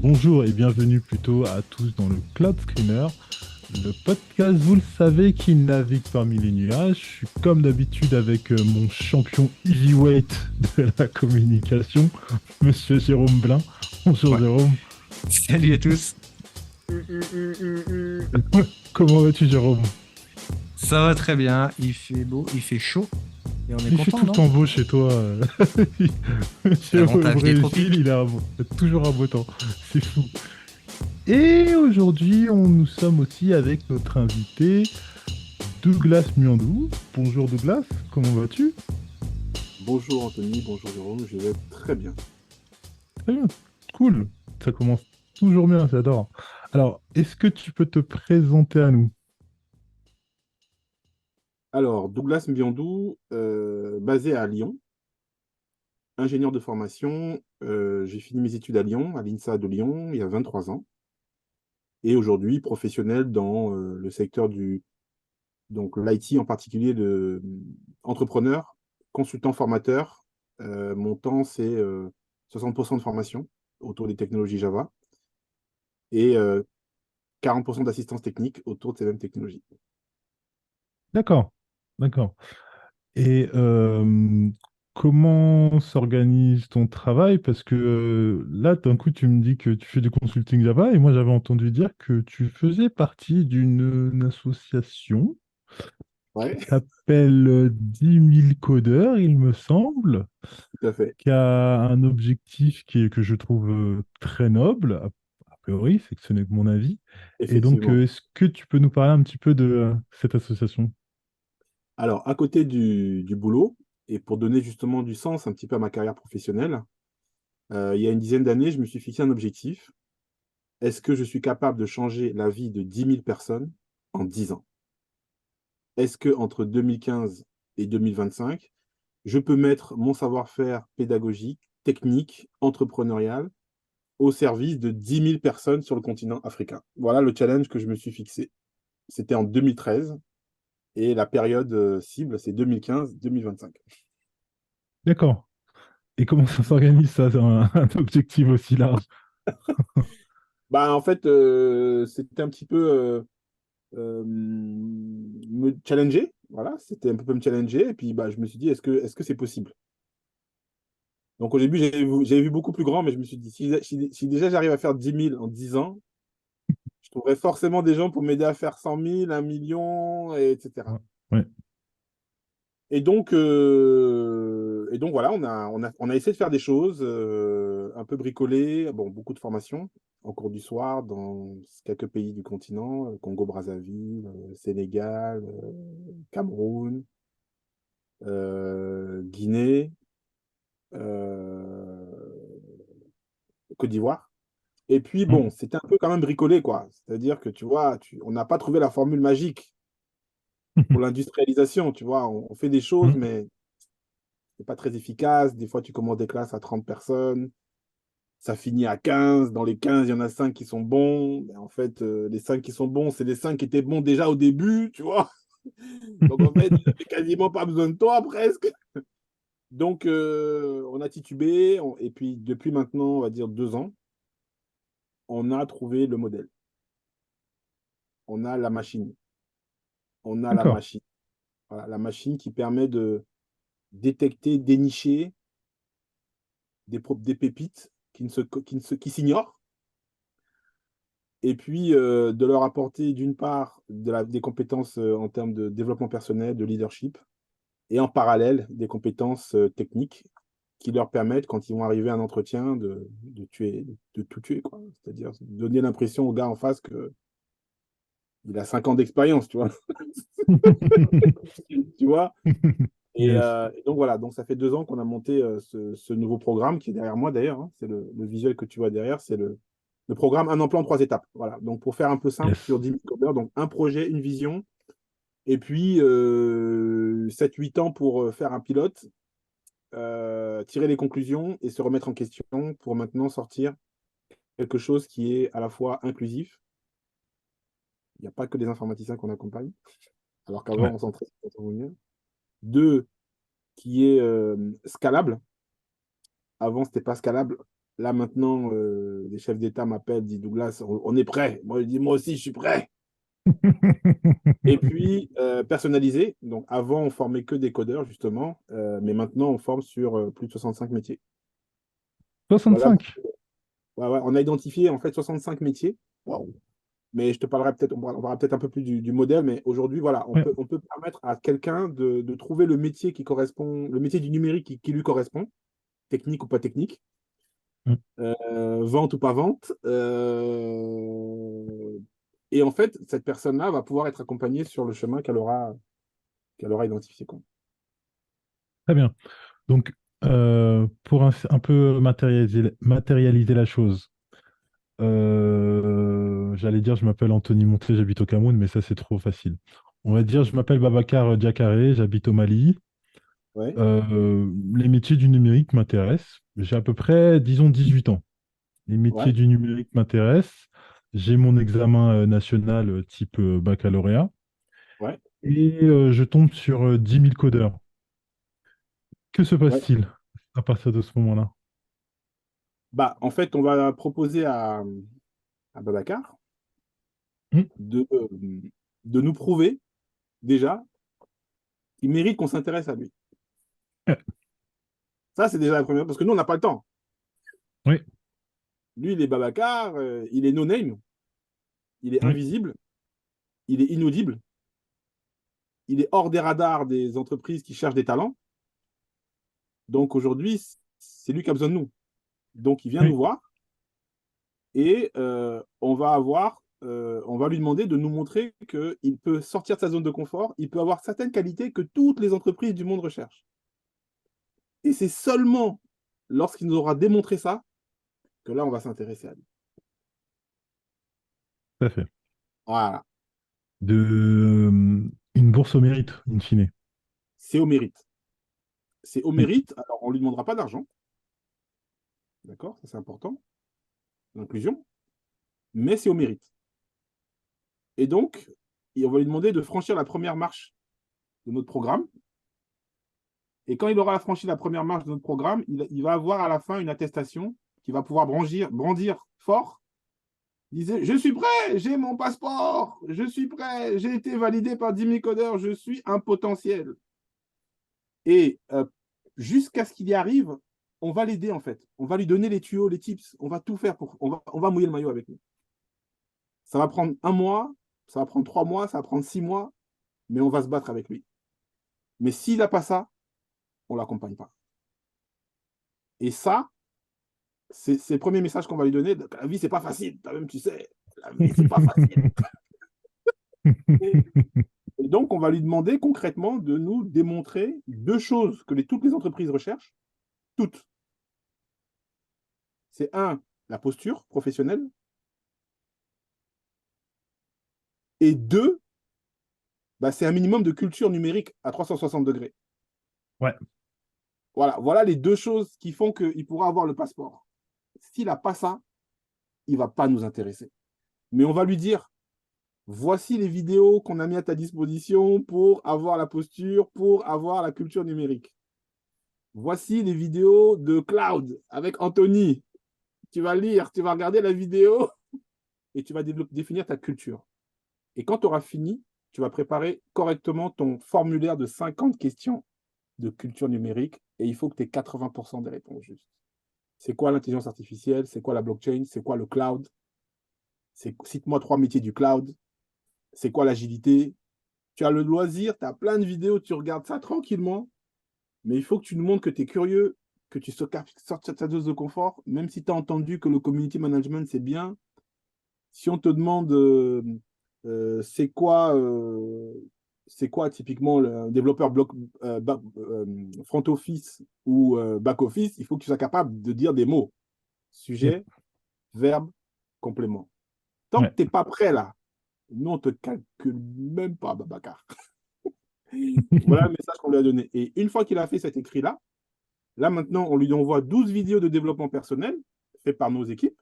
bonjour et bienvenue plutôt à tous dans le Cloud Screener, le podcast, vous le savez, qui navigue parmi les nuages. Je suis comme d'habitude avec mon champion heavyweight de la communication, Monsieur Jérôme Blin. Bonjour Ouais. Jérôme. Salut à tous. Comment vas-tu Jérôme? Ça va très bien. Il fait beau, il fait chaud et on est Il fait content, tout le non? temps beau chez toi. Au L'avantage des Brésil, tropiques. toujours un beau temps. C'est fou. Et aujourd'hui, nous sommes aussi avec notre invité, Douglas Miandou. Bonjour Douglas, comment vas-tu? Bonjour Anthony, bonjour Jérôme, je vais très bien. Très bien, cool. Ça commence toujours bien, j'adore. Alors, est-ce que tu peux te présenter à nous? Alors, Douglas Mbiondou, basé à Lyon, ingénieur de formation. J'ai fini mes études à Lyon, à l'INSA de Lyon, il y a 23 ans. Et aujourd'hui, professionnel dans le secteur donc l'IT en particulier, entrepreneur, consultant formateur. Mon temps, c'est 60% de formation autour des technologies Java et 40% d'assistance technique autour de ces mêmes technologies. D'accord, d'accord. Et comment s'organise ton travail? Parce que là, d'un coup, tu me dis que tu fais du consulting Java, et moi, j'avais entendu dire que tu faisais partie d'une association Ouais, qui s'appelle 10 000 codeurs, il me semble, tout à fait. qui a un objectif que je trouve très noble, a priori, c'est que ce n'est que mon avis. Et donc, Effectivement. est-ce que tu peux nous parler un petit peu de cette association? Alors, à côté du boulot, et pour donner justement du sens un petit peu à ma carrière professionnelle, il y a une dizaine d'années, je me suis fixé un objectif. Est-ce que je suis capable de changer la vie de 10 000 personnes en 10 ans? Est-ce que entre 2015 et 2025, je peux mettre mon savoir-faire pédagogique, technique, entrepreneurial au service de 10 000 personnes sur le continent africain? Voilà le challenge que je me suis fixé. C'était en 2013 et la période cible, c'est 2015-2025. D'accord. Et comment ça s'organise, ça, un objectif aussi large? Bah, en fait, c'était un petit peu me challenger. Voilà, c'était un peu me challenger. Et puis, bah, je me suis dit, est-ce que c'est possible? Donc, au début, j'avais vu beaucoup plus grand, mais je me suis dit, si déjà j'arrive à faire 10 000 en 10 ans, je trouverai forcément des gens pour m'aider à faire 100 000, 1 million, etc. Ouais. Ouais. Et donc voilà, on a essayé de faire des choses un peu bricolées, bon, beaucoup de formations en cours du soir dans quelques pays du continent, Congo-Brazzaville, Sénégal, Cameroun, Guinée, euh, Côte d'Ivoire. Et puis bon, Mm. c'était un peu quand même bricolé, quoi. C'est-à-dire que tu vois, on n'a pas trouvé la formule magique pour l'industrialisation, tu vois. On fait des choses, Mm. mais c'est pas très efficace. Des fois, tu commences des classes à 30 personnes, ça finit à 15. Dans les 15, il y en a 5 qui sont bons. Mais en fait, les 5 qui sont bons, c'est les 5 qui étaient bons déjà au début, tu vois. Donc, en fait, ils n'avaient quasiment pas besoin de toi, presque. Donc, on a titubé. Et puis, depuis maintenant, on va dire 2 ans, on a trouvé le modèle. On a la machine. On a la D'accord. machine. Voilà, la machine qui permet de détecter, dénicher des pépites qui s'ignorent, et puis de leur apporter d'une part des compétences en termes de développement personnel, de leadership, et en parallèle des compétences techniques qui leur permettent, quand ils vont arriver à un entretien, de tout tuer, quoi. C'est-à-dire donner l'impression au gars en face qu'il a 5 ans d'expérience, tu vois. Tu vois. Yes. Et donc voilà, donc ça fait 2 ans qu'on a monté ce nouveau programme qui est derrière moi d'ailleurs, hein. C'est le visuel que tu vois derrière, c'est le programme Un emploi en 3 étapes. Voilà, donc pour faire un peu simple, Yes. sur 10 000 codeurs, donc un projet, une vision, et puis 7-8 ans pour faire un pilote, tirer les conclusions et se remettre en question pour maintenant sortir quelque chose qui est à la fois inclusif. Il n'y a pas que des informaticiens qu'on accompagne, alors qu'avant Ouais. on s'entrait sur le. Deux, qui est scalable. Avant, c'était pas scalable. Là, maintenant, les chefs d'État m'appellent, disent Douglas, on est prêt. Moi, je dis, moi aussi, je suis prêt. Et puis, personnalisé. Donc, avant, on formait que des codeurs, justement. Mais maintenant, on forme sur plus de 65 métiers. Voilà. 65. Ouais, ouais, on a identifié, en fait, 65 métiers. Waouh. Mais je te parlerai peut-être, on parlera peut-être un peu plus du modèle. Mais aujourd'hui, voilà, Ouais. on peut permettre à quelqu'un de trouver le métier qui correspond, le métier du numérique qui lui correspond, technique ou pas technique. Mm. Vente ou pas vente. Et en fait, cette personne-là va pouvoir être accompagnée sur le chemin qu'elle aura identifié. Quoi. Très bien. Donc, pour un peu matérialiser la chose, j'allais dire je m'appelle Anthony Monté, j'habite au Cameroun, mais ça c'est trop facile. On va dire je m'appelle Babacar Diakaré, j'habite au Mali. Ouais, Les métiers du numérique m'intéressent. J'ai à peu près, disons, 18 ans. Les métiers ouais, du numérique m'intéressent. J'ai mon examen national type baccalauréat. ouais, Et je tombe sur 10 000 codeurs. Que se ouais. passe-t-il à partir de ce moment-là? Bah, en fait, on va proposer à Babacar Hmm. de, de nous prouver déjà qu'il mérite qu'on s'intéresse à lui. Ça, c'est déjà la première, parce que nous, on n'a pas le temps. Oui, Lui, il est Babacar, il est no-name, il est oui, invisible, il est inaudible, il est hors des radars des entreprises qui cherchent des talents. Donc aujourd'hui, c'est lui qui a besoin de nous. Donc il vient nous oui, voir et on va lui demander de nous montrer qu'il peut sortir de sa zone de confort, il peut avoir certaines qualités que toutes les entreprises du monde recherchent. Et c'est seulement lorsqu'il nous aura démontré ça que là, on va s'intéresser à lui. tout à fait. Voilà, Une bourse au mérite, in fine. c'est au mérite. C'est au Oui, mérite, alors on ne lui demandera pas d'argent, d'accord, ça c'est important, l'inclusion, mais c'est au mérite. Et donc, on va lui demander de franchir la première marche de notre programme. Et quand il aura franchi la première marche de notre programme, il va avoir à la fin une attestation qu'il va pouvoir brandir fort. Il disait, je suis prêt, j'ai mon passeport, je suis prêt, j'ai été validé par 10 000 codeurs, je suis un potentiel. Et jusqu'à ce qu'il y arrive, on va l'aider en fait. On va lui donner les tuyaux, les tips, on va tout faire pour. On va mouiller le maillot avec lui. Ça va prendre un mois, ça va prendre 3 mois, ça va prendre 6 mois, mais on va se battre avec lui. Mais s'il n'a pas ça, on ne l'accompagne pas. Et ça, c'est le premier message qu'on va lui donner. La vie, c'est pas facile. Toi-même, tu sais, la vie, c'est pas facile. Et, et donc, on va lui demander concrètement de nous démontrer deux choses que toutes les entreprises recherchent. Toutes. C'est un, la posture professionnelle. Et deux, bah, c'est un minimum de culture numérique à 360 degrés. ouais, Voilà les deux choses qui font qu'il pourra avoir le passeport. S'il n'a pas ça, il ne va pas nous intéresser. Mais on va lui dire, voici les vidéos qu'on a mis à ta disposition pour avoir la posture, pour avoir la culture numérique. Voici les vidéos de Cloud avec Anthony. Tu vas lire, tu vas regarder la vidéo et tu vas définir ta culture. Et quand tu auras fini, tu vas préparer correctement ton formulaire de 50 questions de culture numérique et il faut que tu aies 80% des réponses justes. C'est quoi l'intelligence artificielle? C'est quoi la blockchain? C'est quoi le cloud? Cite-moi 3 métiers du cloud. C'est quoi l'agilité? Tu as le loisir, tu as plein de vidéos, tu regardes ça tranquillement, mais il faut que tu nous montres que tu es curieux, que tu sortes de ta dose de confort, même si tu as entendu que le community management, c'est bien. Si on te demande euh, c'est quoi, euh, c'est quoi typiquement le développeur front office ou back office, il faut que tu sois capable de dire des mots. yep, Sujet, verbe, complément. Tant que ouais. tu n'es pas prêt là, nous, on ne te calcule même pas, Babacar. Voilà le message qu'on lui a donné. Et une fois qu'il a fait cet écrit-là, là maintenant, on lui envoie 12 vidéos de développement personnel faites par nos équipes.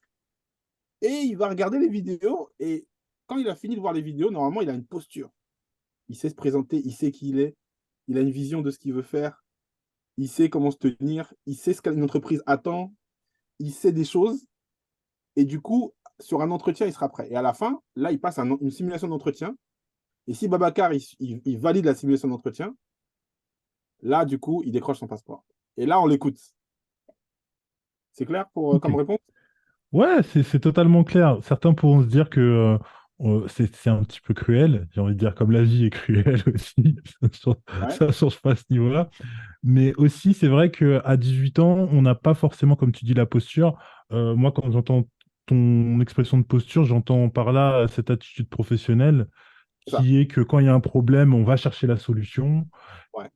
Et il va regarder les vidéos. Et quand il a fini de voir les vidéos, normalement, il a une posture. Il sait se présenter, il sait qui il est, il a une vision de ce qu'il veut faire, il sait comment se tenir, il sait ce qu'une entreprise attend. il sait des choses, et du coup, sur un entretien, il sera prêt. Et à la fin, là, il passe une simulation d'entretien. Et si Babacar, il valide la simulation d'entretien, là, du coup, il décroche son passeport. Et là, on l'écoute. C'est clair Ok. comme réponse? Ouais, c'est totalement clair. Certains pourront se dire que c'est un petit peu cruel. J'ai envie de dire comme la vie est cruelle aussi. Ouais, Ça change pas à ce niveau-là. Mais aussi, c'est vrai qu'à 18 ans, on n'a pas forcément, comme tu dis, la posture. Moi, quand j'entends ton expression de posture, j'entends par là cette attitude professionnelle c'est ça. qui est que quand il y a un problème, on va chercher la solution. Ouais,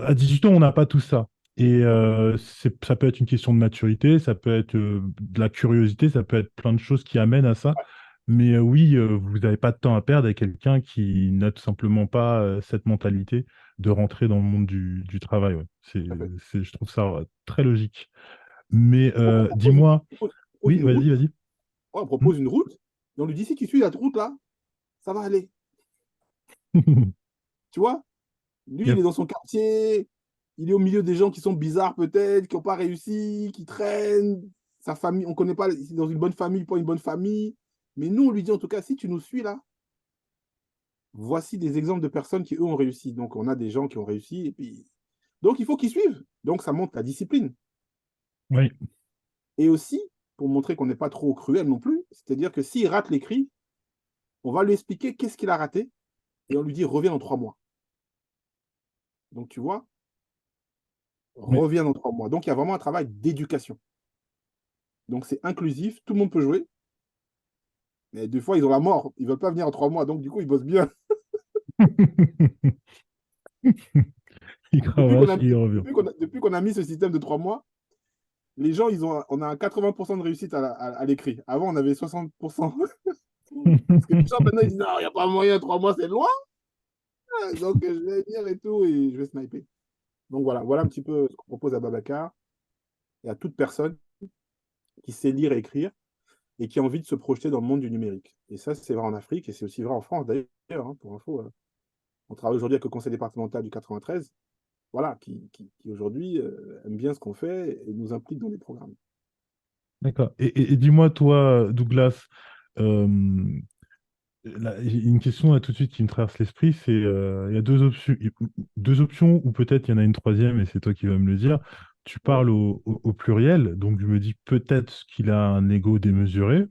À 18 ans, on n'a pas tout ça. Et complètement. ça peut être une question de maturité, ça peut être de la curiosité, ça peut être plein de choses qui amènent à ça. Ouais, Mais oui, vous n'avez pas de temps à perdre avec quelqu'un qui n'a tout simplement pas cette mentalité de rentrer dans le monde du travail. Ouais. tout à fait. Je trouve ça très logique. Mais Donc, dis-moi, on propose oui, une vas-y, route. vas-y. Ouais, on Hmm. propose une route. Et on lui dit, si tu suis cette route-là, ça va aller. Tu vois? Lui, il Yep. est dans son quartier. Il est au milieu des gens qui sont bizarres peut-être, qui n'ont pas réussi, qui traînent. Sa famille, on ne connaît pas, il est dans une bonne famille, pas une bonne famille. Mais nous, on lui dit en tout cas, si tu nous suis là, voici des exemples de personnes qui, eux, ont réussi. Donc, on a des gens qui ont réussi. Et puis... Donc, il faut qu'ils suivent. Donc, ça montre la discipline. Oui, Et aussi, pour montrer qu'on n'est pas trop cruel non plus, c'est-à-dire que s'il rate l'écrit, on va lui expliquer qu'est-ce qu'il a raté et on lui dit reviens dans 3 mois. Donc, tu vois, oui. reviens dans 3 mois. Donc, il y a vraiment un travail d'éducation. Donc, c'est inclusif, tout le monde peut jouer. Mais des fois, ils ont la mort. Ils ne veulent pas venir en 3 mois. Donc, du coup, ils bossent bien. Il Depuis qu'on cravache a, et il revient. depuis qu'on a mis ce système de 3 mois, les gens, on a un 80% de réussite à l'écrit. Avant, on avait 60%. Parce que les gens, maintenant, ils disent non, il n'y a pas moyen, 3 mois, c'est loin. Donc, je vais venir et tout, et je vais sniper. Donc, voilà un petit peu ce qu'on propose à Babacar et à toute personne qui sait lire et écrire et qui a envie de se projeter dans le monde du numérique. Et ça, c'est vrai en Afrique et c'est aussi vrai en France, d'ailleurs, hein, pour info. On travaille aujourd'hui avec le conseil départemental du 93, voilà, qui aujourd'hui aime bien ce qu'on fait et nous implique dans les programmes. D'accord. Et dis-moi, toi, Douglas, euh, j'ai une question là tout de suite qui me traverse l'esprit, c'est il y a deux options, ou peut-être il y en a une troisième, et c'est toi qui vas me le dire. Tu Ouais, parles au pluriel, donc je me dis peut-être qu'il a un ego démesuré.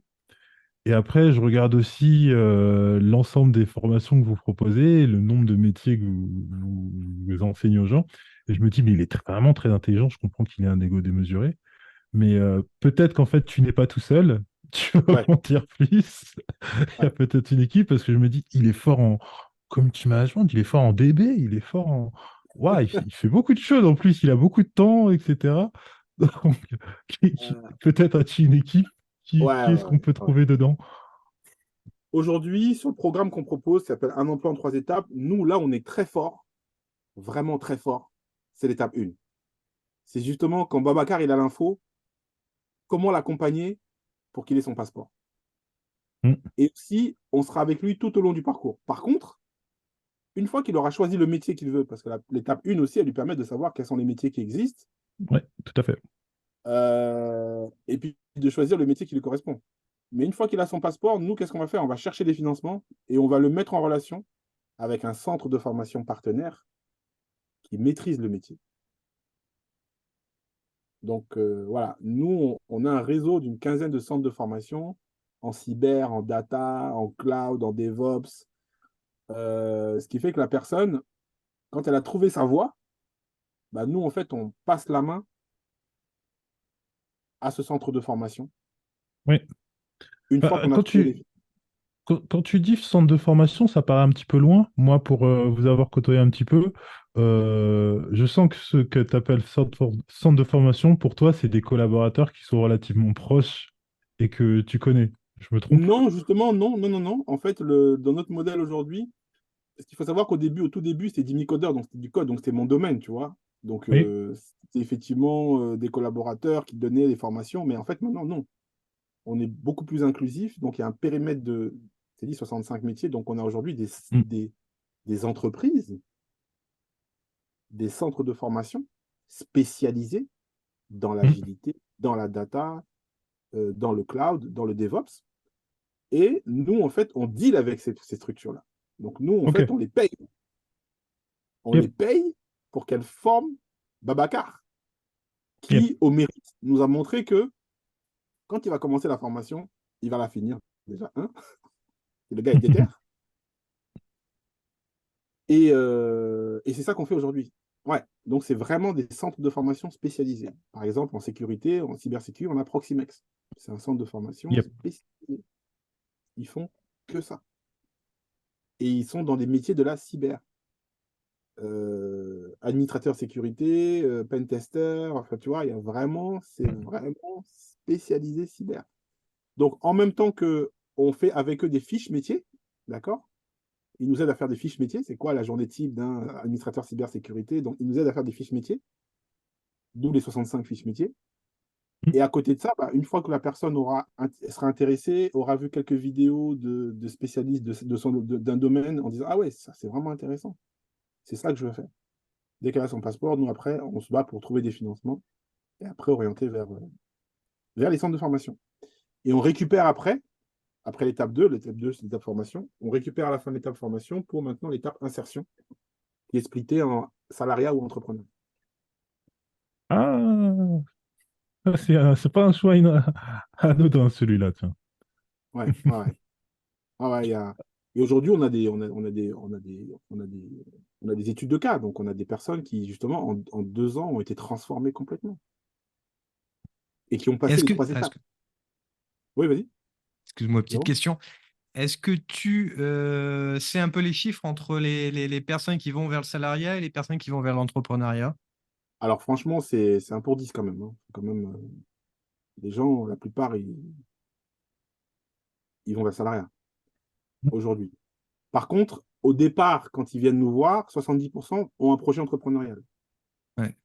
Et après, je regarde aussi l'ensemble des formations que vous proposez, le nombre de métiers que vous enseignez aux gens, et je me dis, mais il est vraiment très intelligent, je comprends qu'il ait un ego démesuré. Mais peut-être qu'en fait, tu n'es pas tout seul. Tu vas ouais, m'en dire plus. Il y a ouais. peut-être une équipe parce que je me dis, il est fort en community management, il est fort en DB, il est fort en. Ouah, il fait beaucoup de choses en plus, il a beaucoup de temps, etc. Donc, peut-être as-tu une équipe. Ouais, Qui est-ce qu'on ouais, peut ouais. trouver dedans? Aujourd'hui, sur le programme qu'on propose, ça s'appelle Un emploi en 3 étapes. Nous, là, on est très fort, vraiment très fort. C'est l'étape 1. C'est justement quand Babacar il a l'info, comment l'accompagner pour qu'il ait son passeport. Hmm, Et aussi, on sera avec lui tout au long du parcours. Par contre, une fois qu'il aura choisi le métier qu'il veut, parce que l'étape 1 aussi, elle lui permet de savoir quels sont les métiers qui existent, ouais, tout à fait. et puis de choisir le métier qui lui correspond. Mais une fois qu'il a son passeport, nous, qu'est-ce qu'on va faire? On va chercher des financements et on va le mettre en relation avec un centre de formation partenaire qui maîtrise le métier. Donc voilà, nous, on a un réseau d'une quinzaine de centres de formation en cyber, en data, en cloud, en DevOps, ce qui fait que la personne, quand elle a trouvé sa voie, bah, nous, en fait, on passe la main à ce centre de formation Oui. une fois qu'on a Quand trouvé tu, les... quand tu dis centre de formation, ça paraît un petit peu loin. Moi, pour vous avoir côtoyé un petit peu, je sens que ce que tu appelles centre de formation, pour toi, c'est des collaborateurs qui sont relativement proches et que tu connais. Je me trompe? Non, justement, non, non, non, non. En fait, dans notre modèle aujourd'hui, parce qu'il faut savoir qu'au début, au tout début, c'était 10 000 codeurs, donc c'était du code, donc c'était mon domaine, tu vois. Donc, Oui. c'était effectivement des collaborateurs qui donnaient les formations, mais en fait, maintenant, non. On est beaucoup plus inclusif, donc il y a un périmètre de, c'est dit 65 métiers, donc on a aujourd'hui Mm, des entreprises, des centres de formation spécialisés dans mm, l'agilité, dans la data. dans le cloud, dans le DevOps. Et nous, en fait, on deal avec ces structures-là. Donc, nous, en Ok. fait, on les paye. On les Yep. paye pour qu'elles forment Babacar, Yep. qui, au mérite, nous a montré que quand il va commencer la formation, il va la finir déjà. Hein, et le gars est déter. Et c'est ça qu'on fait aujourd'hui. Ouais, donc c'est vraiment des centres de formation spécialisés. Par exemple, en sécurité, en cybersécurité, on a Proximex. C'est un centre de formation Yep. spécialisé. Ils font que ça. Et ils sont dans des métiers de la cyber. Administrateur sécurité, pentester, enfin tu vois, c'est vraiment spécialisé cyber. Donc en même temps que on fait avec eux des fiches métiers, d'accord? Ils nous aident à faire des fiches métiers. C'est quoi la journée type d'un administrateur cybersécurité? Donc ils nous aident à faire des fiches métiers, d'où les 65 fiches métiers. Et à côté de ça, bah, une fois que la personne sera intéressée, aura vu quelques vidéos de spécialistes d'un domaine en disant ah ouais, ça c'est vraiment intéressant. C'est ça que je veux faire. Dès qu'elle a son passeport, nous, après, on se bat pour trouver des financements et après orienter vers les centres de formation. Et on récupère après l'étape 2, c'est l'étape formation, on récupère à la fin de l'étape formation pour maintenant l'étape insertion, qui est splittée en salariat ou entrepreneur. Ah, c'est pas un choix anodin, celui-là, tiens. Ouais, ouais, ouais. Ah ouais, et aujourd'hui, on a des études de cas. Donc, on a des personnes qui, justement, en 2 ans, ont été transformées complètement et qui ont passé Est-ce les que, 3 étapes. Oui, vas-y. excuse-moi, petite Zéro. question. Est-ce que tu sais un peu les chiffres entre les personnes qui vont vers le salariat et les personnes qui vont vers l'entrepreneuriat? Alors, franchement, c'est un pour 10 quand même. Hein. Quand même, les gens, la plupart, ils vont vers le salariat aujourd'hui. Par contre, au départ, quand ils viennent nous voir, 70% ont un projet entrepreneurial. Ouais.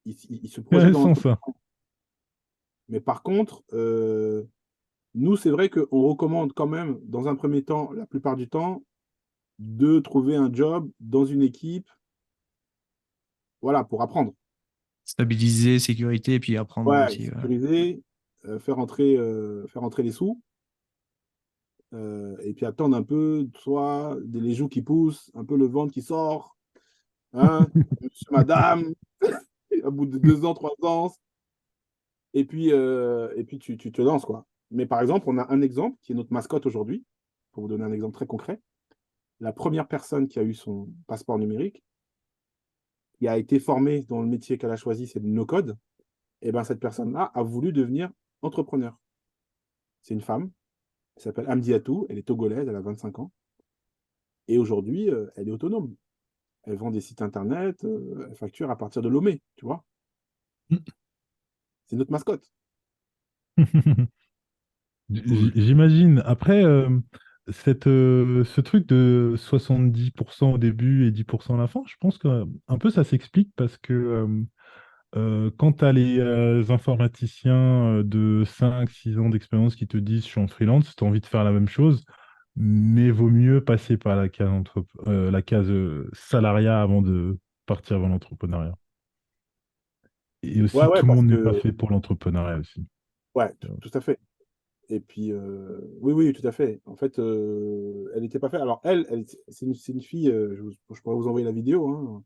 Ils se projettent dans Intéressant, ça. l'entrepreneuriat. Mais par contre, nous, c'est vrai qu'on recommande quand même, dans un premier temps, la plupart du temps, de trouver un job dans une équipe, voilà, pour apprendre. Stabiliser, sécurité, et puis apprendre Ouais, aussi. sécuriser, faire entrer les sous, et puis attendre un peu, soit les joues qui poussent, un peu le ventre qui sort, hein, monsieur, madame, au bout de 2 ans, 3 ans, et puis tu te lances, quoi. Mais par exemple, on a un exemple qui est notre mascotte aujourd'hui, pour vous donner un exemple très concret. La première personne qui a eu son passeport numérique, qui a été formée dans le métier qu'elle a choisi, c'est le no-code, et ben cette personne-là a voulu devenir entrepreneur. C'est une femme, elle s'appelle Amdi Atou, elle est togolaise, elle a 25 ans, et aujourd'hui, elle est autonome. Elle vend des sites internet, elle facture à partir de Lomé, tu vois. C'est notre mascotte. J'imagine. Après, ce truc de 70% au début et 10% à la fin, je pense que un peu ça s'explique parce que quand tu as les informaticiens de 5 6 ans d'expérience qui te disent je suis en freelance, tu as envie de faire la même chose, mais vaut mieux passer par la case salariat avant de partir vers l'entrepreneuriat. Et Ouais, aussi, ouais, tout le parce monde n'est pas que, fait pour l'entrepreneuriat aussi. ouais, tout à fait. Et puis, oui, oui, tout à fait. En fait, elle n'était pas faite. Alors, c'est une fille, je pourrais vous envoyer la vidéo. Hein.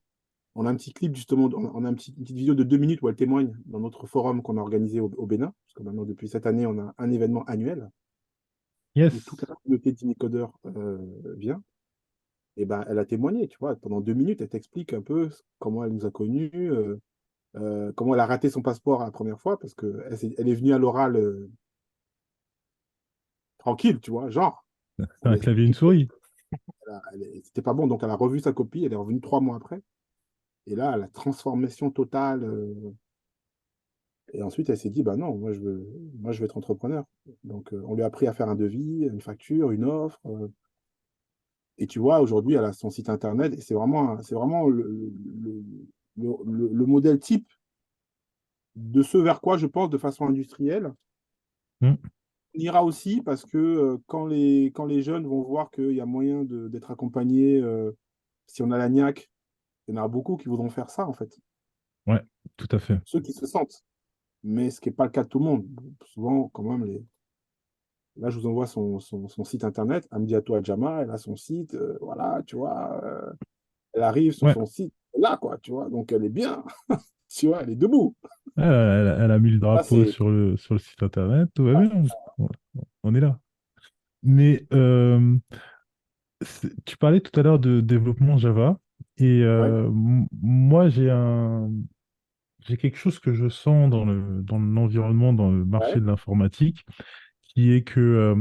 On a un petit clip, justement, on a une petite vidéo de 2 minutes où elle témoigne dans notre forum qu'on a organisé au Bénin. Parce que maintenant, depuis cette année, on a un événement annuel où toute Yes. la communauté d'Inicodeurs vient. Et ben, elle a témoigné, tu vois. Pendant 2 minutes, elle t'explique un peu comment elle nous a connus, comment elle a raté son passeport la première fois, parce qu'elle est venue à l'oral tranquille, tu vois, genre. C'est On lui un a clavier et une expliqué. souris. C'était pas bon, donc elle a revu sa copie, elle est revenue 3 mois après. Et là, la transformation totale. Et ensuite, elle s'est dit, bah non, moi, je veux être entrepreneur. Donc, on lui a appris à faire un devis, une facture, une offre. Et tu vois, aujourd'hui, elle a son site internet et c'est vraiment le modèle type de ce vers quoi je pense de façon industrielle. Hmm. On ira aussi parce que quand les jeunes vont voir qu'il y a moyen d'être accompagnés, si on a la niaque, il y en a beaucoup qui voudront faire ça, en fait. Ouais, tout à fait. Ceux qui se sentent. mais ce qui n'est pas le cas de tout le monde. Souvent, quand même, là, je vous envoie son site internet, Amdiatou Adjama, elle a son site, voilà, tu vois, elle arrive sur Ouais. son site, là, quoi, tu vois, donc elle est bien, tu vois, elle est debout. Elle a mis le Là, drapeau c'est... sur le site internet, tout va Ouais, bien, on est là. Mais tu parlais tout à l'heure de développement Java, et ouais, moi j'ai quelque chose que je sens dans l'environnement, dans le marché ouais, de l'informatique, qui est que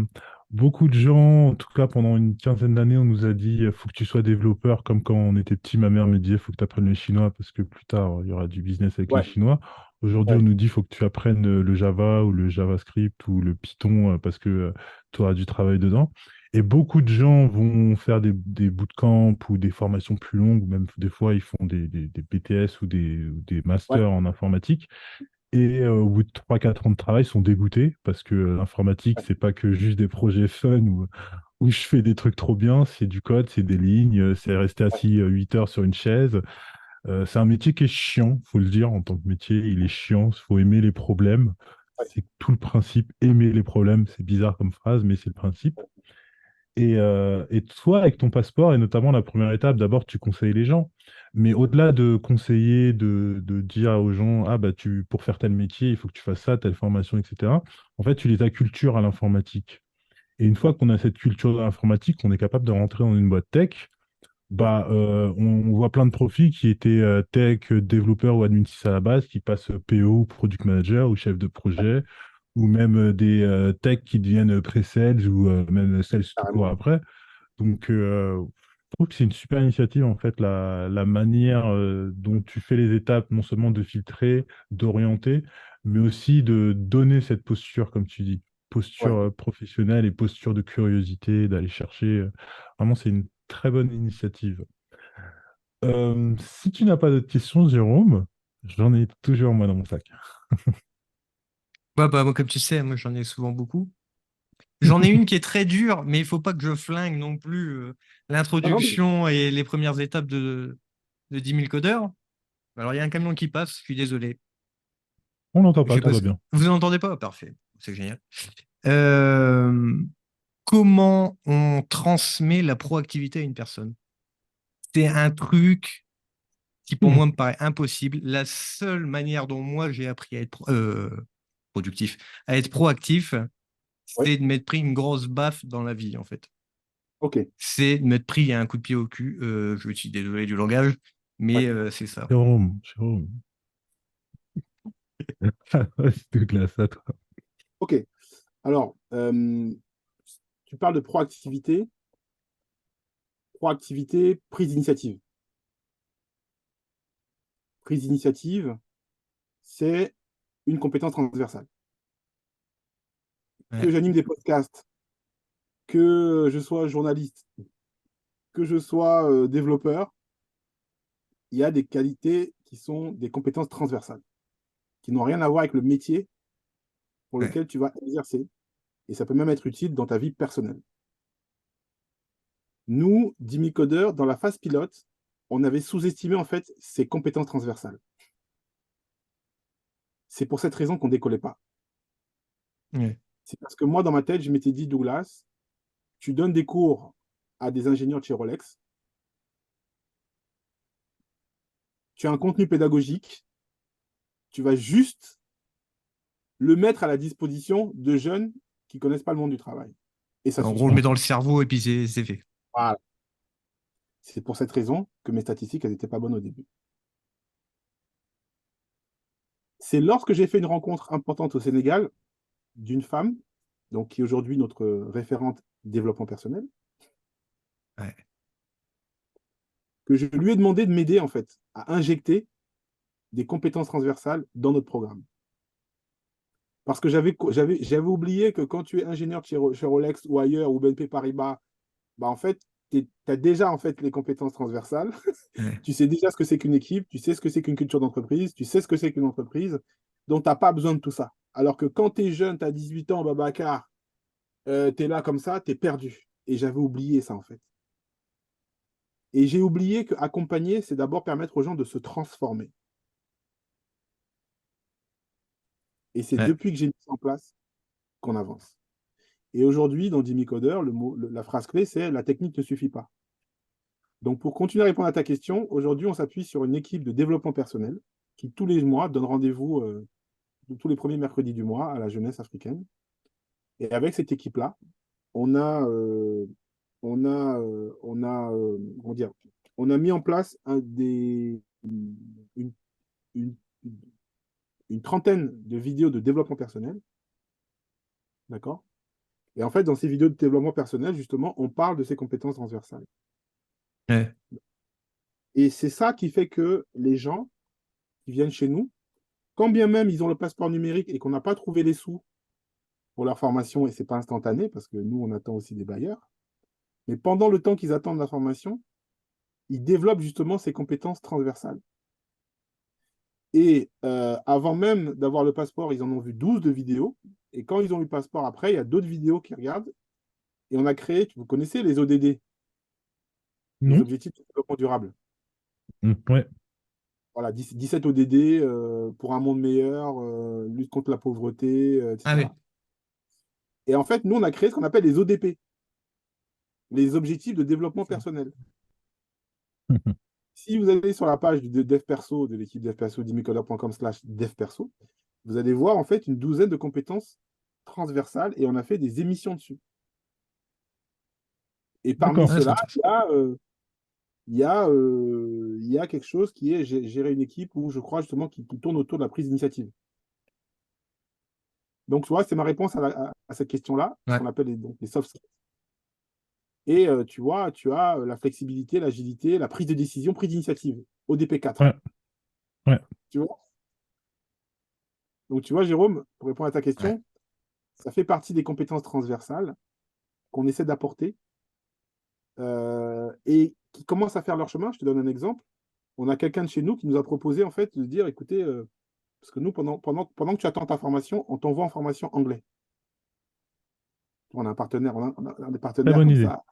beaucoup de gens, en tout cas pendant une quinzaine d'années, on nous a dit faut que tu sois développeur, comme quand on était petit, ma mère me disait faut que tu apprennes le chinois parce que plus tard il y aura du business avec les ouais, Chinois. Aujourd'hui, on ouais, nous dit faut que tu apprennes le Java ou le JavaScript ou le Python parce que tu auras du travail dedans. Et beaucoup de gens vont faire des bootcamps ou des formations plus longues, ou même des fois ils font des BTS ou des ouais, masters en informatique. Et au bout de 3 4 ans de travail, ils sont dégoûtés parce que l'informatique, ouais, c'est pas que juste des projets fun où je fais des trucs trop bien, c'est du code, c'est des lignes, c'est rester ouais, assis 8 heures sur une chaise. C'est un métier qui est chiant, faut le dire, en tant que métier, il est chiant, il faut aimer les problèmes. ouais, C'est tout le principe, aimer les problèmes, c'est bizarre comme phrase, mais c'est le principe. Et toi, avec ton passeport, et notamment la première étape, d'abord, tu conseilles les gens. Mais au-delà de conseiller, de dire aux gens, ah bah pour faire tel métier, il faut que tu fasses ça, telle formation, etc. En fait, tu les accultures à l'informatique. Et une fois ouais, qu'on a cette culture de l'informatique, on est capable de rentrer dans une boîte tech, ouais, bah on voit plein de profils qui étaient tech, développeurs ou admin 6 à la base, qui passent PO, product manager ou chef de ouais, projet, ou même des techs qui deviennent pre-sales ou même sales tout court carrément. après. Donc, je trouve que c'est une super initiative, en fait, la manière dont tu fais les étapes, non seulement de filtrer, d'orienter, mais aussi de donner cette posture, comme tu dis, posture Ouais. professionnelle et posture de curiosité, d'aller chercher. Vraiment, c'est une très bonne initiative. Si tu n'as pas d'autres questions, Jérôme, j'en ai toujours moi dans mon sac. Bah, moi, comme tu sais, moi j'en ai souvent beaucoup. J'en ai une qui est très dure, mais il faut pas que je flingue non plus Ah non, mais... l'introduction et les premières étapes de 10 000 codeurs. Alors, il y a un camion qui passe, je suis désolé. On n'entend Je pas, sais tout pas va ce- bien. Vous n'entendez pas? Parfait, c'est génial. Euh, Comment on transmet la proactivité à une personne? C'est un truc qui, pour moi, me paraît impossible. La seule manière dont moi j'ai appris à être productif, à être proactif, Ouais, c'est de m'être pris une grosse baffe dans la vie, en fait. ok, C'est de m'être pris un coup de pied au cul. Je suis désolé du langage, mais ouais, c'est ça. Jérôme. C'est de glace à toi. ok. Alors, tu parles de proactivité, proactivité, prise d'initiative. Prise d'initiative, c'est une compétence transversale. Que Ouais, j'anime des podcasts, que je sois journaliste, que je sois développeur, il y a des qualités qui sont des compétences transversales, qui n'ont rien à voir avec le métier pour ouais. lequel tu vas exercer. Et ça peut même être utile dans ta vie personnelle. Nous, Dimi Codeur, dans la phase pilote, on avait sous-estimé en fait ces compétences transversales. C'est pour cette raison qu'on ne décollait pas. Ouais. C'est parce que moi, dans ma tête, je m'étais dit, Douglas, tu donnes des cours à des ingénieurs de chez Rolex, tu as un contenu pédagogique, tu vas juste le mettre à la disposition de jeunes qui ne connaissent pas le monde du travail. Et ça On suffit. le met dans le cerveau et puis c'est fait. Voilà. C'est pour cette raison que mes statistiques, elles n'étaient pas bonnes au début. C'est lorsque j'ai fait une rencontre importante au Sénégal d'une femme, donc qui est aujourd'hui notre référente développement personnel, Ouais. que je lui ai demandé de m'aider en fait à injecter des compétences transversales dans notre programme. Parce que j'avais oublié que quand tu es ingénieur chez Rolex ou ailleurs, ou BNP Paribas, bah en fait, tu as déjà en fait les compétences transversales. Ouais. Tu sais déjà ce que c'est qu'une équipe, tu sais ce que c'est qu'une culture d'entreprise, tu sais ce que c'est qu'une entreprise. Donc, tu n'as pas besoin de tout ça. Alors que quand tu es jeune, tu as 18 ans, Babacar, tu es là comme ça, tu es perdu. Et j'avais oublié ça en fait. Et j'ai oublié qu'accompagner, c'est d'abord permettre aux gens de se transformer. Et c'est Ouais. depuis que j'ai mis ça en place qu'on avance. Et aujourd'hui, dans Jimmy Coder, la phrase clé, c'est la technique ne suffit pas. Donc, pour continuer à répondre à ta question, aujourd'hui, on s'appuie sur une équipe de développement personnel qui, tous les mois, donne rendez-vous tous les premiers mercredis du mois à la jeunesse africaine. Et avec cette équipe-là, on a, comment dire, on a mis en place une, une- une trentaine de vidéos de développement personnel. D'accord? Et en fait, dans ces vidéos de développement personnel, justement, on parle de ces compétences transversales. Ouais. Et c'est ça qui fait que les gens qui viennent chez nous, quand bien même ils ont le passeport numérique et qu'on n'a pas trouvé les sous pour leur formation, et ce n'est pas instantané, parce que nous, on attend aussi des bailleurs, mais pendant le temps qu'ils attendent la formation, ils développent justement ces compétences transversales. Et avant même d'avoir le passeport, ils en ont vu 12 de vidéos. Et quand ils ont eu le passeport après, il y a d'autres vidéos qu'ils regardent. Et on a créé, vous connaissez les ODD, les Non? objectifs de développement durable. Ouais. Voilà, 17 ODD pour un monde meilleur, lutte contre la pauvreté, Ah oui. etc. Et en fait, nous, on a créé ce qu'on appelle les ODP, les objectifs de développement personnel. Si vous allez sur la page de Dev Perso, de l'équipe Dev Perso, dimmycolor.com/Dev Perso, vous allez voir en fait une douzaine de compétences transversales et on a fait des émissions dessus. Et parmi D'accord. Ah, c'est ceux-là, intéressant. il y a quelque chose qui est gérer une équipe où je crois justement qui tourne autour de la prise d'initiative. Donc, tu vois, c'est ma réponse à cette question-là, ce Ouais. qu'on appelle donc, les soft skills. Et tu vois, tu as la flexibilité, l'agilité, la prise de décision, prise d'initiative, ODP4. Ouais. Ouais. Tu vois? Donc, tu vois, Jérôme, pour répondre à ta Ouais. question, ça fait partie des compétences transversales qu'on essaie d'apporter et qui commencent à faire leur chemin. Je te donne un exemple. On a quelqu'un de chez nous qui nous a proposé en fait de dire, écoutez, parce que nous, pendant que tu attends ta formation, on t'envoie en formation anglais. On a un partenaire, on a des Très partenaires bonne comme idée. ça.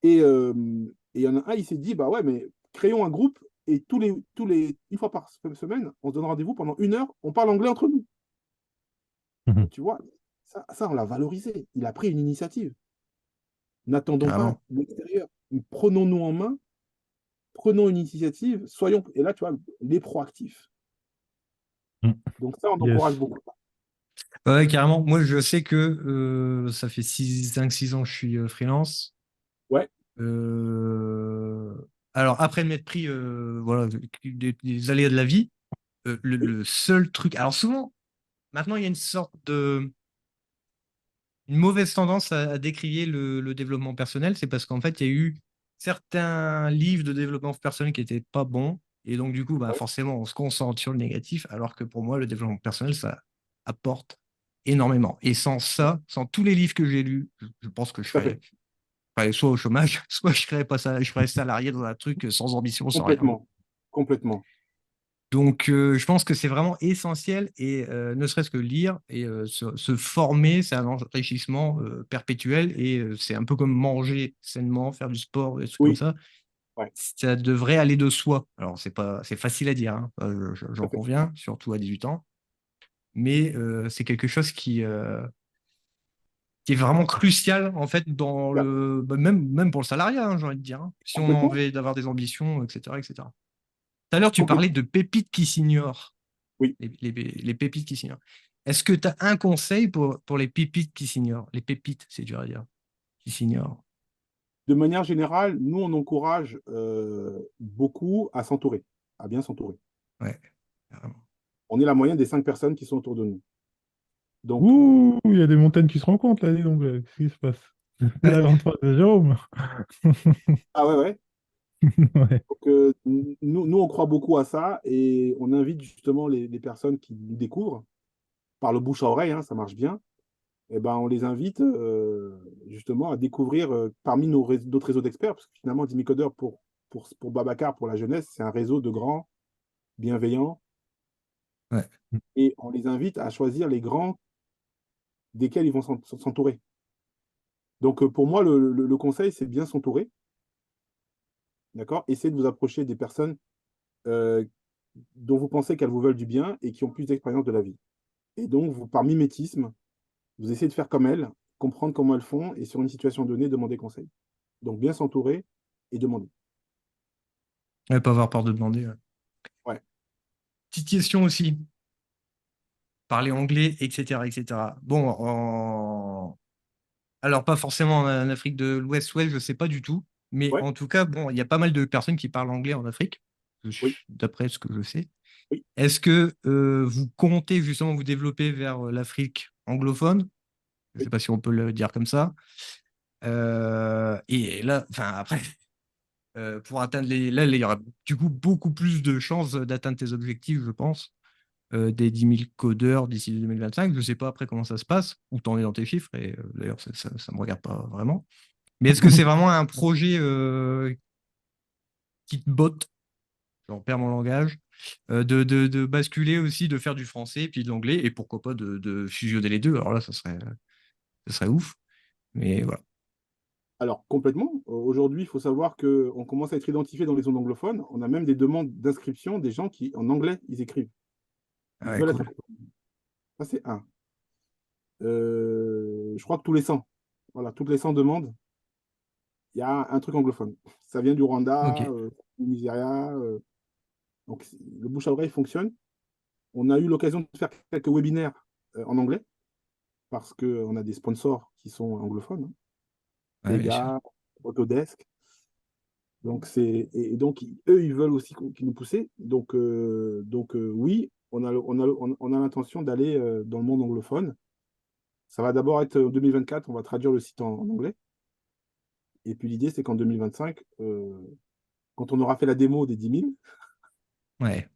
Et il y en a un, il s'est dit, bah ouais, mais créons un groupe et une fois par semaine, on se donne rendez-vous pendant 1 heure, on parle anglais entre nous. Mhm. Donc, tu vois, ça on l'a valorisé. Il a pris une initiative. N'attendons pas Carrément. l'extérieur. Prenons-nous en main, prenons une initiative, soyons. Et là, tu vois, les proactifs. Mm. Donc, ça, on encourage Yes. beaucoup. Ouais, carrément. Moi, je sais que ça fait 5-6 ans que je suis freelance. Ouais, Euh, Alors, après m'être pris voilà, des aléas de la vie, oui, le seul truc. Alors, souvent, maintenant, il y a une sorte de. Une mauvaise tendance à décrier le développement personnel, c'est parce qu'en fait, il y a eu certains livres de développement personnel qui n'étaient pas bons. Et donc, du coup, bah, ouais, forcément, on se concentre sur le négatif, alors que pour moi, le développement personnel, ça apporte énormément. Et sans ça, sans tous les livres que j'ai lus, je pense que tout à fait. je serais soit au chômage, soit je serais pas ça, je serais salarié dans un truc sans ambition, sans rien. Complètement. Complètement. Donc, je pense que c'est vraiment essentiel et ne serait-ce que lire et se former, c'est un enrichissement perpétuel et c'est un peu comme manger sainement, faire du sport, des trucs comme Oui, ça. ouais, Ça devrait aller de soi. Alors, c'est facile à dire, hein, tout j'en à fait. conviens, surtout à 18 ans, mais c'est quelque chose qui est vraiment crucial en fait dans Bah, même pour le salariat, hein, j'ai envie de dire, hein, si on a complètement. envie d'avoir des ambitions, etc., etc. Tout à l'heure, tu parlais Complètement. de pépites qui s'ignorent. Oui. Les pépites qui s'ignorent. Est-ce que tu as un conseil pour les pépites qui s'ignorent? Les pépites, c'est dur à dire, qui s'ignorent. De manière générale, nous, on encourage beaucoup à s'entourer, à bien s'entourer. Ouais, carrément. On est la moyenne des 5 personnes qui sont autour de nous. Donc, Ouh, il y a des montagnes qui se rencontrent là, dis donc. Qu'est-ce qui se passe? C'est la grande phrase de Jérôme. ah ouais, ouais. Ouais. Donc, nous, on croit beaucoup à ça et on invite justement les personnes qui nous découvrent par le bouche à oreille, hein, ça marche bien. Et ben, on les invite justement à découvrir parmi d'autres réseaux d'experts, parce que finalement, Jimmy Coder pour Babacar, pour la jeunesse, c'est un réseau de grands, bienveillants, Ouais. et on les invite à choisir les grands desquels ils vont s'entourer. Donc, pour moi, le conseil, c'est bien s'entourer, d'accord? Essayez de vous approcher des personnes euh, dont vous pensez qu'elles vous veulent du bien et qui ont plus d'expérience de la vie. Et donc, vous, par mimétisme, vous essayez de faire comme elles, comprendre comment elles font, et sur une situation donnée, demander conseil. Donc, bien s'entourer et demander. Ouais, pas avoir peur de demander. Ouais. Ouais. Petite question aussi. Parler anglais, etc., etc. Bon, alors pas forcément en Afrique de l'Ouest, ouais, je sais pas du tout. Mais Ouais, en tout cas, bon, il y a pas mal de personnes qui parlent anglais en Afrique, oui, d'après ce que je sais. oui. Est-ce que vous comptez justement vous développer vers l'Afrique anglophone? Je ne sais Oui. pas si on peut le dire comme ça. Et là, enfin après, pour atteindre là, il y aura du coup beaucoup plus de chances d'atteindre tes objectifs, je pense, des 10 000 codeurs d'ici 2025. Je ne sais pas après comment ça se passe, où tu en es dans tes chiffres, et d'ailleurs, ça ne me regarde pas vraiment. Mais est-ce que c'est vraiment un projet qui te botte, j'en perds mon langage, de basculer aussi, de faire du français, puis de l'anglais, et pourquoi pas de fusionner les deux? Alors là, ça serait ouf. Mais voilà. Alors, complètement. Aujourd'hui, il faut savoir qu'on commence à être identifié dans les zones anglophones. On a même des demandes d'inscription des gens qui, en anglais, ils écrivent. Ah Ils ouais, veulent être. cool. Ça, c'est un. Je crois que tous les 100, voilà, toutes les 100 demandes, il y a un truc anglophone. Ça vient du Ok. Rwanda, du Nigeria. Donc, le bouche à oreille fonctionne. On a eu l'occasion de faire quelques webinaires en anglais parce qu'on a des sponsors qui sont anglophones, hein. Ouais, bien sûr. Pega, Autodesk. Donc, et donc, eux, ils veulent aussi qu'ils nous pousser. Donc oui, on a l'intention d'aller dans le monde anglophone. Ça va d'abord être en 2024, on va traduire le site en anglais. Et puis l'idée, c'est qu'en 2025, quand on aura fait la démo des 10 000, Ouais.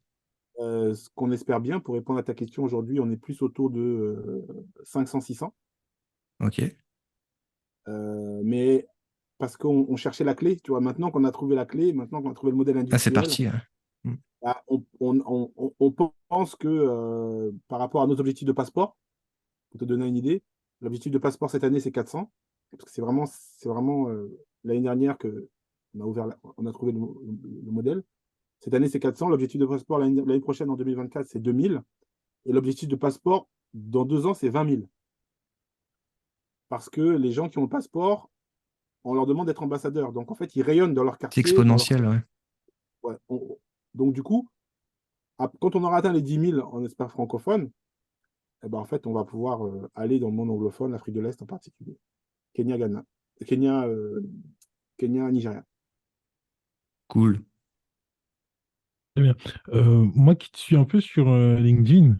ce qu'on espère bien, pour répondre à ta question, aujourd'hui, on est plus autour de 500-600. Ok. Mais parce qu'on cherchait la clé, tu vois, maintenant qu'on a trouvé la clé, maintenant qu'on a trouvé le modèle Ah, c'est industriel, parti. Ouais. Mm. bah, on pense que par rapport à nos objectifs de passeport, pour te donner une idée, l'objectif de passeport cette année, c'est 400. Parce que c'est vraiment l'année dernière que on a trouvé le modèle. Cette année, c'est 400. L'objectif de passeport l'année prochaine, en 2024, c'est 2000. Et l'objectif de passeport, dans 2 ans, c'est 20 000. Parce que les gens qui ont le passeport, on leur demande d'être ambassadeurs. Donc, en fait, ils rayonnent dans leur C'est quartier, dans leur... exponentiel, ouais. Ouais, donc, du coup, quand on aura atteint les 10 000 en espace francophone, eh ben, en fait, on va pouvoir aller dans le monde anglophone, l'Afrique de l'Est en particulier. Kenya, Ghana. Kenya, Kenya, Nigeria. Cool. Très bien. Moi qui te suis un peu sur LinkedIn,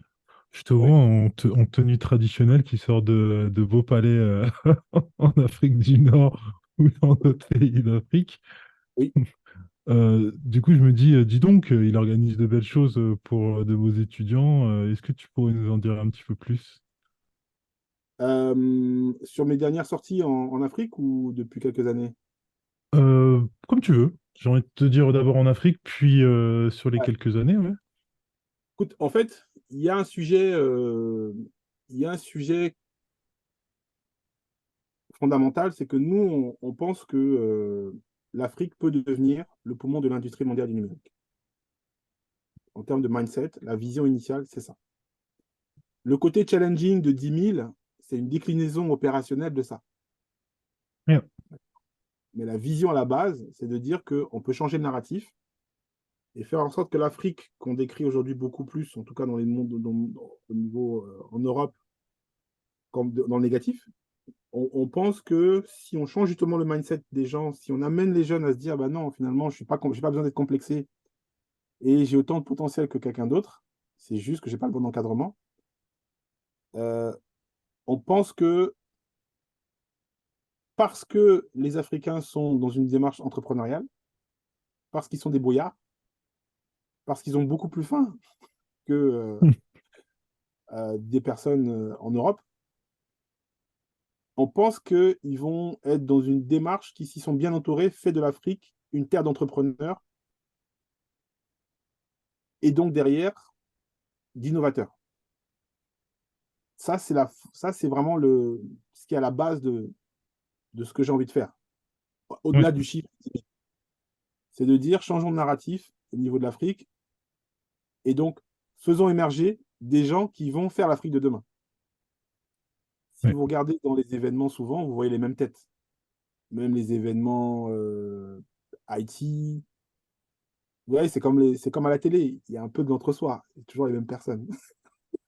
je te vois Ouais, en tenue traditionnelle qui sort de beaux palais en Afrique du Nord ou dans d'autres pays d'Afrique. oui. Du coup, je me dis, dis donc, il organise de belles choses pour de beaux étudiants. Est-ce que tu pourrais nous en dire un petit peu plus? Sur mes dernières sorties en Afrique ou depuis quelques années? Comme tu veux. J'ai envie de te dire d'abord en Afrique, puis sur les Ouais. quelques années, ouais. Écoute, en fait, il y a un sujet fondamental, c'est que nous, on pense que l'Afrique peut devenir le poumon de l'industrie mondiale du numérique. En termes de mindset, la vision initiale, c'est ça. Le côté challenging de 10 000, c'est une déclinaison opérationnelle de ça. Bien. Mais la vision à la base, c'est de dire qu'on peut changer le narratif et faire en sorte que l'Afrique, qu'on décrit aujourd'hui beaucoup plus, en tout cas dans les mondes, au niveau en Europe, comme dans le négatif, on pense que si on change justement le mindset des gens, si on amène les jeunes à se dire, bah non, finalement, je n'ai pas besoin d'être complexé et j'ai autant de potentiel que quelqu'un d'autre, c'est juste que je n'ai pas le bon encadrement, euh, on pense que parce que les Africains sont dans une démarche entrepreneuriale, parce qu'ils sont des brouillards, parce qu'ils ont beaucoup plus faim que des personnes en Europe, on pense qu'ils vont être dans une démarche qui, s'ils sont bien entourés, fait de l'Afrique une terre d'entrepreneurs et donc derrière d'innovateurs. Ça, c'est vraiment ce qui est à la base de ce que j'ai envie de faire. Oui. Au-delà du chiffre, c'est de dire changeons de narratif au niveau de l'Afrique et donc faisons émerger des gens qui vont faire l'Afrique de demain. Si Ouais. vous regardez dans les événements, souvent, vous voyez les mêmes têtes. Même les événements Haïti. Ouais, c'est comme à la télé. Il y a un peu de l'entre-soi. C'est toujours les mêmes personnes.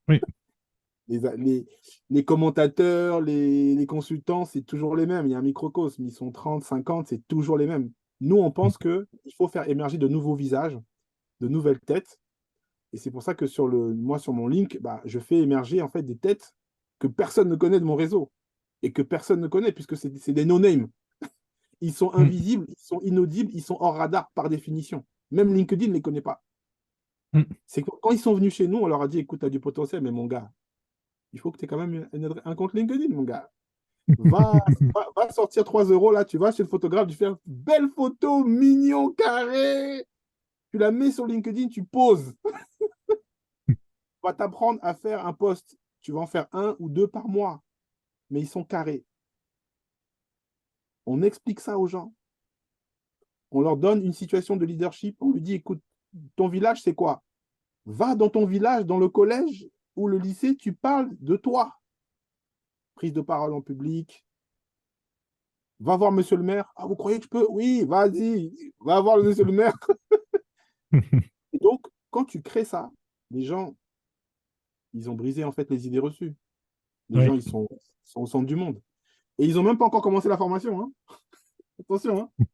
Oui. Les, les, les commentateurs, les consultants, c'est toujours les mêmes. Il y a un microcosme. Ils sont 30, 50, c'est toujours les mêmes. Nous, on Mm. pense qu'il faut faire émerger de nouveaux visages, de nouvelles têtes. Et c'est pour ça que moi, sur mon link, bah, je fais émerger en fait des têtes que personne ne connaît de mon réseau et que personne ne connaît puisque c'est des no-name. Ils sont Mm. invisibles, ils sont inaudibles, ils sont hors radar par définition. Même LinkedIn ne les connaît pas. Mm. C'est quand ils sont venus chez nous, on leur a dit, écoute, tu as du potentiel, mais mon gars, il faut que tu aies quand même un compte LinkedIn, mon gars. Va sortir 3 euros là, tu vas chez le photographe, tu fais une belle photo, mignon, carré. Tu la mets sur LinkedIn, tu poses. Va t'apprendre à faire un post. Tu vas en faire 1 ou 2 par mois, mais ils sont carrés. On explique ça aux gens. On leur donne une situation de leadership. On lui dit, écoute, ton village, c'est quoi? Va dans ton village, dans le collège ou le lycée, tu parles de toi. Prise de parole en public. Va voir monsieur le maire. Ah, vous croyez que je peux? Oui, vas-y, va voir le monsieur le maire. Et donc, quand tu crées ça, les gens, ils ont brisé en fait les idées reçues. Les Oui. gens, sont au centre du monde. Et ils n'ont même pas encore commencé la formation. Hein. Attention, hein.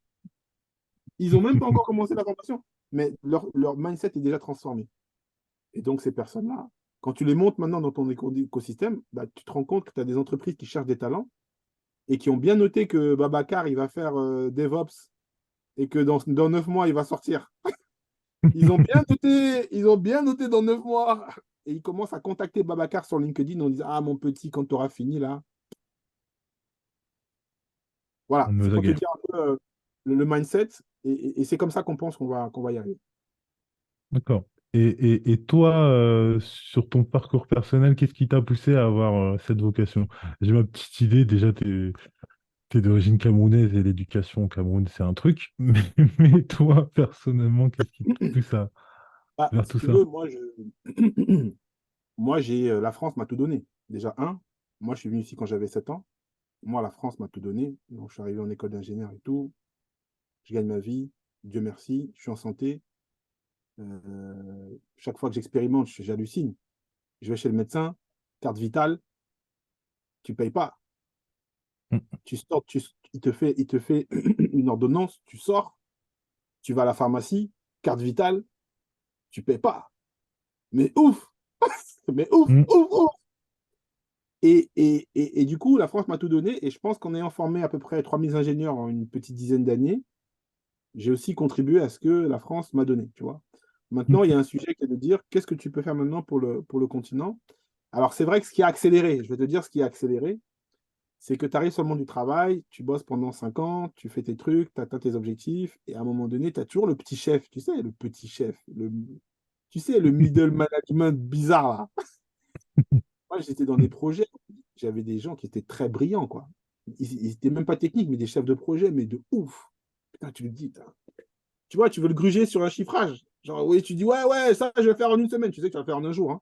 Ils n'ont même pas encore commencé la formation. Mais leur mindset est déjà transformé. Et donc, ces personnes-là, quand tu les montes maintenant dans ton écosystème, bah, tu te rends compte que tu as des entreprises qui cherchent des talents et qui ont bien noté que Babacar, il va faire DevOps et que dans 9 mois, il va sortir. Ils ont bien noté dans 9 mois. Et ils commencent à contacter Babacar sur LinkedIn en disant, ah, mon petit, quand tu auras fini là. On Voilà, c'est nous a pour te guère. dire un peu le mindset. Et c'est comme ça qu'on pense qu'on va y arriver. D'accord. Et toi, sur ton parcours personnel, qu'est-ce qui t'a poussé à avoir cette vocation? J'ai ma petite idée, déjà, t'es d'origine camerounaise et l'éducation au Cameroun, c'est un truc. Mais toi, personnellement, qu'est-ce qui te pousse Bah, vers si tout tu ça? veux, moi, la France m'a tout donné. Déjà, moi, je suis venu ici quand j'avais 7 ans. Moi, la France m'a tout donné. Donc, je suis arrivé en école d'ingénieur et tout. Je gagne ma vie. Dieu merci. Je suis en santé. Chaque fois que j'expérimente, j'hallucine. Je vais chez le médecin, carte vitale, tu ne payes pas. Mm. Tu sors, il te fait une ordonnance, tu sors, tu vas à la pharmacie, carte vitale, tu ne payes pas. Mais ouf! Mais ouf, Mm. ouf, ouf! Et du coup, la France m'a tout donné et je pense qu'en ayant formé à peu près 3000 ingénieurs en une petite dizaine d'années, j'ai aussi contribué à ce que la France m'a donné, tu vois. Mm. Maintenant, il y a un sujet qui est de dire qu'est-ce que tu peux faire maintenant pour le continent. Alors, c'est vrai que ce qui a accéléré, je vais te dire ce qui a accéléré, c'est que tu arrives sur le monde du travail, tu bosses pendant 5 ans, tu fais tes trucs, tu atteins tes objectifs, et à un moment donné, tu as toujours le petit chef, tu sais, le petit chef, tu sais, le middle management bizarre là. Moi, j'étais dans des projets, j'avais des gens qui étaient très brillants, quoi. Ils étaient même pas techniques, mais des chefs de projet, mais de ouf. Putain, tu le dis, tu vois, tu veux le gruger sur un chiffrage. Genre, oui, tu dis, ouais, ouais, ça, je vais faire en une semaine. Tu sais que tu vas le faire en un jour. Hein.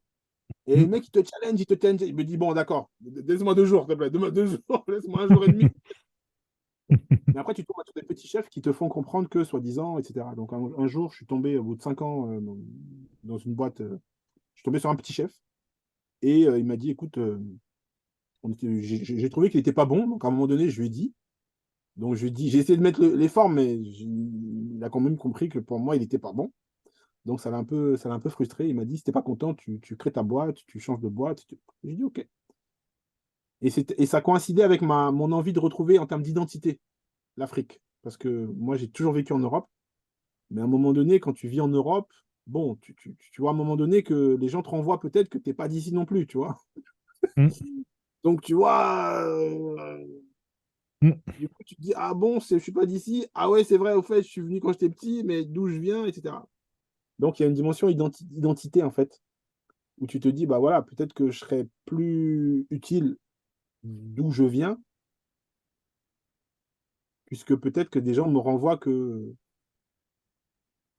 Et le Mm. mec, il te challenge, il te challenge. Il me dit, bon, d'accord, laisse-moi 2 jours, s'il te plaît. Donne-moi 2 jours, laisse-moi un jour et demi. Mais après, tu tombes sur des petits chefs qui te font comprendre que, soi-disant, etc. Donc, un jour, je suis tombé, au bout de 5 ans, dans une boîte, je suis tombé sur un petit chef. Et il m'a dit, écoute, j'ai trouvé qu'il n'était pas bon. Donc, à un moment donné, je lui ai dit. Donc, je lui ai dit, j'ai essayé de mettre les formes, mais il a quand même compris que pour moi, il n'était pas bon. Donc, ça l'a un peu frustré. Il m'a dit, si t'es pas content, tu crées ta boîte, tu changes de boîte. J'ai dit, OK. Et ça coïncidait avec mon envie de retrouver, en termes d'identité, l'Afrique. Parce que moi, j'ai toujours vécu en Europe. Mais à un moment donné, quand tu vis en Europe, bon, tu vois à un moment donné que les gens te renvoient peut-être que tu n'es pas d'ici non plus, tu vois. Mm. Donc, tu vois, Mm. du coup, tu te dis, ah bon, je ne suis pas d'ici. Ah ouais, c'est vrai, au fait, je suis venu quand j'étais petit, mais d'où je viens, etc. Donc, il y a une dimension identité, en fait, où tu te dis, bah voilà, peut-être que je serais plus utile d'où je viens, puisque peut-être que des gens me renvoient que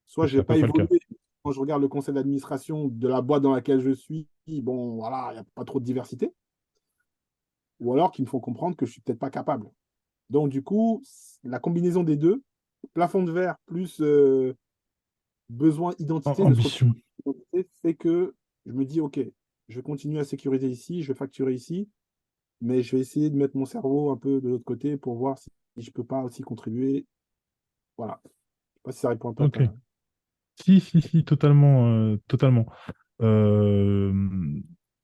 soit Que je n'ai ça pas peut pas le cas. évolué, quand je regarde le conseil d'administration de la boîte dans laquelle je suis, bon, voilà, il n'y a pas trop de diversité. Ou alors qui me font comprendre que je ne suis peut-être pas capable. Donc, du coup, la combinaison des deux, plafond de verre plus besoin identité, de se retrouver Ambition. identité, fait que je me dis, OK, je vais continuer à sécuriser ici, je vais facturer ici, mais je vais essayer de mettre mon cerveau un peu de l'autre côté pour voir si je ne peux pas aussi contribuer. Voilà. Je ne sais pas si ça répond un peu à Ok. ta... Si, totalement, totalement. Euh,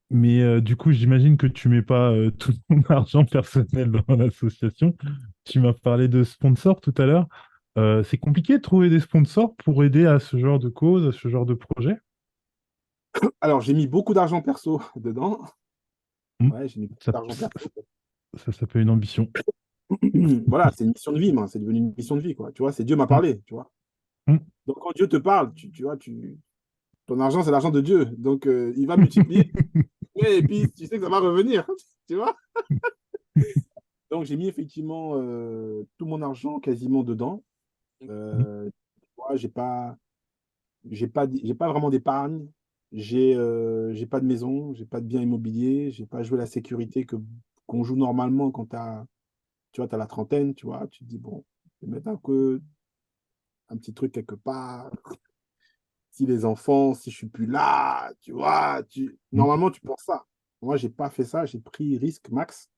mais du coup, j'imagine que tu mets pas tout ton argent personnel dans l'association. Tu m'as parlé de sponsors tout à l'heure. C'est compliqué de trouver des sponsors pour aider à ce genre de cause, à ce genre de projet? Alors, j'ai mis beaucoup d'argent perso dedans. Hmm. Ouais, j'ai mis beaucoup Ça, d'argent perso. ça s'appelle une ambition. Voilà, c'est une mission de vie, moi. C'est devenu une mission de vie, quoi. Tu vois, c'est Dieu m'a Hmm. parlé, tu vois. Hmm. Donc, quand Dieu te parle, tu vois, ton argent, c'est l'argent de Dieu. Donc, il va multiplier. Et puis, tu sais que ça va revenir, tu vois. Donc, j'ai mis effectivement tout mon argent quasiment dedans. Tu vois, j'ai pas vraiment d'épargne. J'ai pas de maison, j'ai pas de bien immobilier, j'ai pas joué la sécurité qu'on joue normalement quand tu vois, t'as la trentaine, tu vois. Tu te dis, bon, je vais mettre un petit truc quelque part. Si les enfants, si je suis plus là, tu vois, Hmm. normalement, tu penses ça. Moi, j'ai pas fait ça, j'ai pris risque max.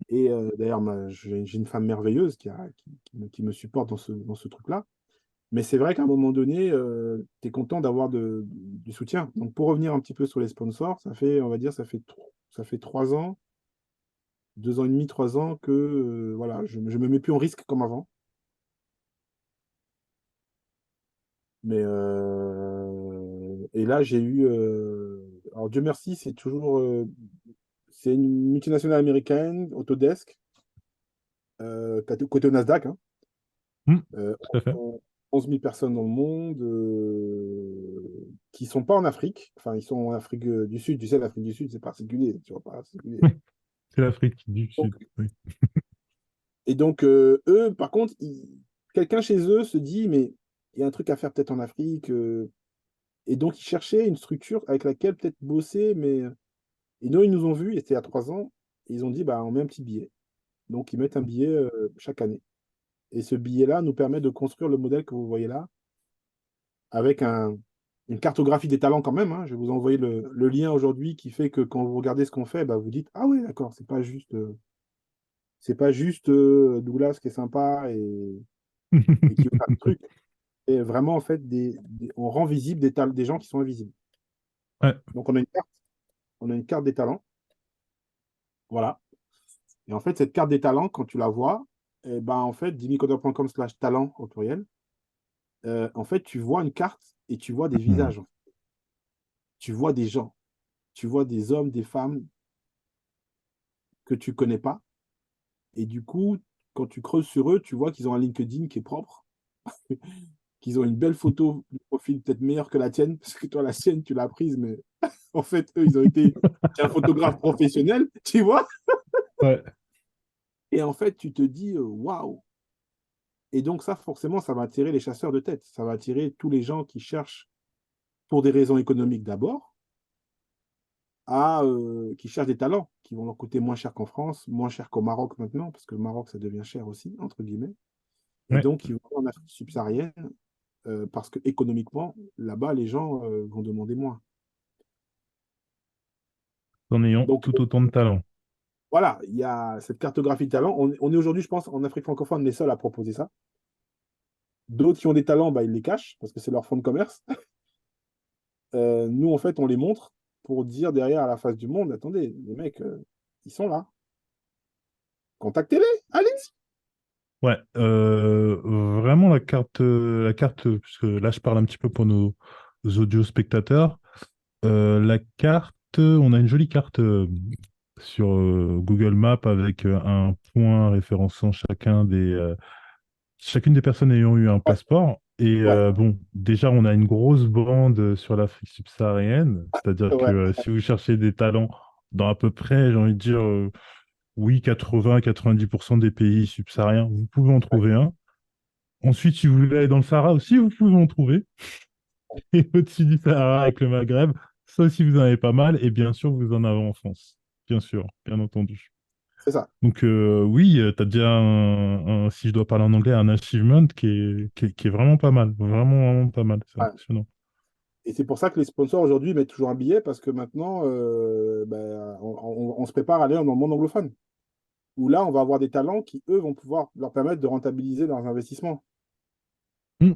Et d'ailleurs, j'ai une femme merveilleuse qui me supporte dans ce truc-là. Mais c'est vrai qu'à un moment donné, tu es content d'avoir du soutien. Donc, pour revenir un petit peu sur les sponsors, ça fait, on va dire, ça fait 3 ans, 2 ans et demi, 3 ans que voilà, je ne me mets plus en risque comme avant. Mais, et là, j'ai eu. Alors, Dieu merci, c'est une multinationale américaine, Autodesk, côté au Nasdaq, hein. Hmm. Euh, Tout à fait. 11 000 personnes dans le monde qui ne sont pas en Afrique. Enfin, ils sont en Afrique du Sud. Tu sais, l'Afrique du Sud, c'est particulier. Tu vois, particulier. C'est l'Afrique du Donc, Sud. Oui. et donc, eux, par contre, quelqu'un chez eux se dit, mais il y a un truc à faire peut-être en Afrique. Et donc, ils cherchaient une structure avec laquelle peut-être bosser. Mais et nous, ils nous ont vus, et c'était il y a 3 ans. Et ils ont dit, bah, on met un petit billet. Donc, ils mettent un billet chaque année. Et ce billet-là nous permet de construire le modèle que vous voyez là, avec une cartographie des talents quand même, hein. Je vais vous envoyer le lien aujourd'hui qui fait que quand vous regardez ce qu'on fait, bah, vous dites, ah oui, d'accord, c'est pas juste Douglas qui est sympa et qui veut faire des trucs. Et vraiment, en fait, on rend visible des gens qui sont invisibles. Ouais. Donc, on a une carte des talents. Voilà. Et en fait, cette carte des talents, quand tu la vois, eh ben, en fait, jimmycodor.com/talent au pluriel, en fait, tu vois une carte et tu vois des Hmm. visages. Tu vois des gens. Tu vois des hommes, des femmes que tu connais pas. Et du coup, quand tu creuses sur eux, tu vois qu'ils ont un LinkedIn qui est propre, qu'ils ont une belle photo de profil peut-être meilleure que la tienne, parce que toi, la sienne, tu l'as prise, mais en fait, eux, ils ont été un photographe professionnel, tu vois. Ouais. Et en fait, tu te dis, waouh. Et donc, ça, forcément, ça va attirer les chasseurs de tête. Ça va attirer tous les gens qui cherchent, pour des raisons économiques d'abord, qui cherchent des talents qui vont leur coûter moins cher qu'en France, moins cher qu'au Maroc maintenant, parce que le Maroc, ça devient cher aussi, entre guillemets. Et Ouais. donc, ils vont en Afrique subsaharienne parce que économiquement, là-bas, les gens vont demander moins. En ayant Donc, tout autant de talent. voilà, il y a cette cartographie de talent. On est aujourd'hui, je pense, en Afrique francophone, les seuls à proposer ça. D'autres qui ont des talents, bah, ils les cachent parce que c'est leur fonds de commerce. Nous, en fait, on les montre pour dire derrière à la face du monde, attendez, les mecs, ils sont là. Contactez-les, allez-y. Ouais, vraiment la carte, puisque là je parle un petit peu pour nos audio spectateurs. La carte, on a une jolie carte sur Google Maps avec un point référençant chacune des personnes ayant eu un Ouais, passeport. Et ouais, bon, déjà on a une grosse bande sur l'Afrique subsaharienne, c'est-à-dire que ouais, si vous cherchez des talents dans à peu près, j'ai envie de dire, oui, 80-90% des pays subsahariens, vous pouvez en ouais. trouver un. Ensuite, si vous voulez aller dans le Sahara aussi, vous pouvez en trouver. et au-dessus du Sahara avec le Maghreb, ça aussi vous en avez pas mal, et bien sûr, vous en avez en France. Bien sûr, bien entendu. C'est ça. Donc oui, tu as déjà si je dois parler en anglais, un achievement qui est vraiment pas mal. Vraiment, vraiment pas mal. C'est Ouais. impressionnant. Et c'est pour ça que les sponsors aujourd'hui mettent toujours un billet parce que maintenant, ben, on se prépare à aller dans le monde anglophone. Où là, on va avoir des talents qui, eux, vont pouvoir leur permettre de rentabiliser leurs investissements. Mm.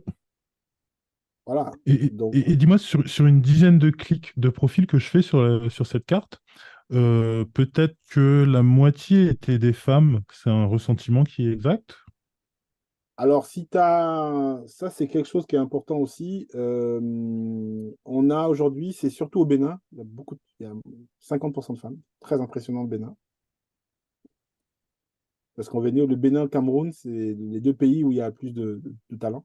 Voilà. Donc, Et dis-moi, sur une dizaine de clics de profil que je fais sur cette carte, peut-être que la moitié étaient des femmes. C'est un ressentiment qui est exact. alors, si tu as... Ça, c'est quelque chose qui est important aussi. On a aujourd'hui, c'est surtout au Bénin, il y a 50% de femmes. Très impressionnant le Bénin. Parce qu'en Bénin, le Bénin, le Cameroun, c'est les deux pays où il y a le plus de talent.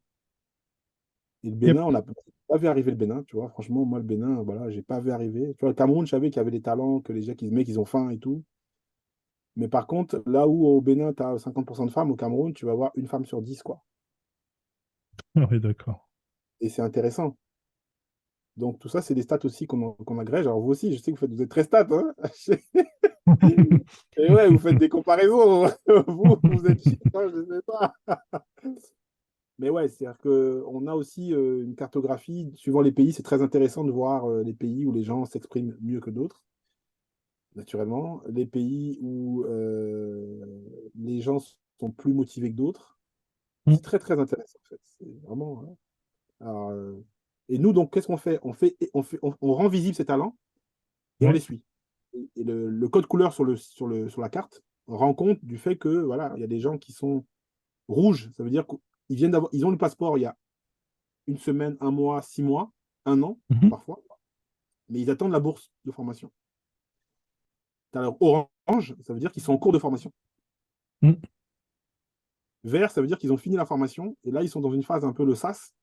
Et le Yep. Bénin, on n'a pas vu arriver le Bénin, tu vois. Franchement, moi, le Bénin, voilà, j'ai pas vu arriver. Tu vois, le Cameroun, je savais qu'il y avait des talents, que les gens, qui mecs, ils ont faim et tout. Mais par contre, là où au Bénin, tu as 50% de femmes, au Cameroun, tu vas avoir une femme sur 10, quoi. Oui, d'accord. Et c'est intéressant. Donc, tout ça, c'est des stats aussi qu'on agrège. Alors, vous aussi, je sais que vous êtes très stats, hein. Et ouais, vous faites des comparaisons. Vous êtes chiant, je ne sais pas. Mais ouais, c'est-à-dire qu'on a aussi une cartographie, suivant les pays, c'est très intéressant de voir les pays où les gens s'expriment mieux que d'autres, naturellement. Les pays où les gens sont plus motivés que d'autres. Mm. C'est très, très intéressant, en fait. C'est vraiment, hein. Alors, et nous, donc, qu'est-ce qu'on fait? On rend visible ces talents et on les Ouais. suit. Et le code couleur sur la carte rend compte du fait que, voilà, il y a des gens qui sont rouges. Ça veut dire ils ont le passeport il y a une semaine, un mois, 6 mois, un an, Mhm. parfois, mais ils attendent la bourse de formation. Alors, orange, ça veut dire qu'ils sont en cours de formation. Mm. Vert, ça veut dire qu'ils ont fini la formation, et là, ils sont dans une phase un peu le SAS,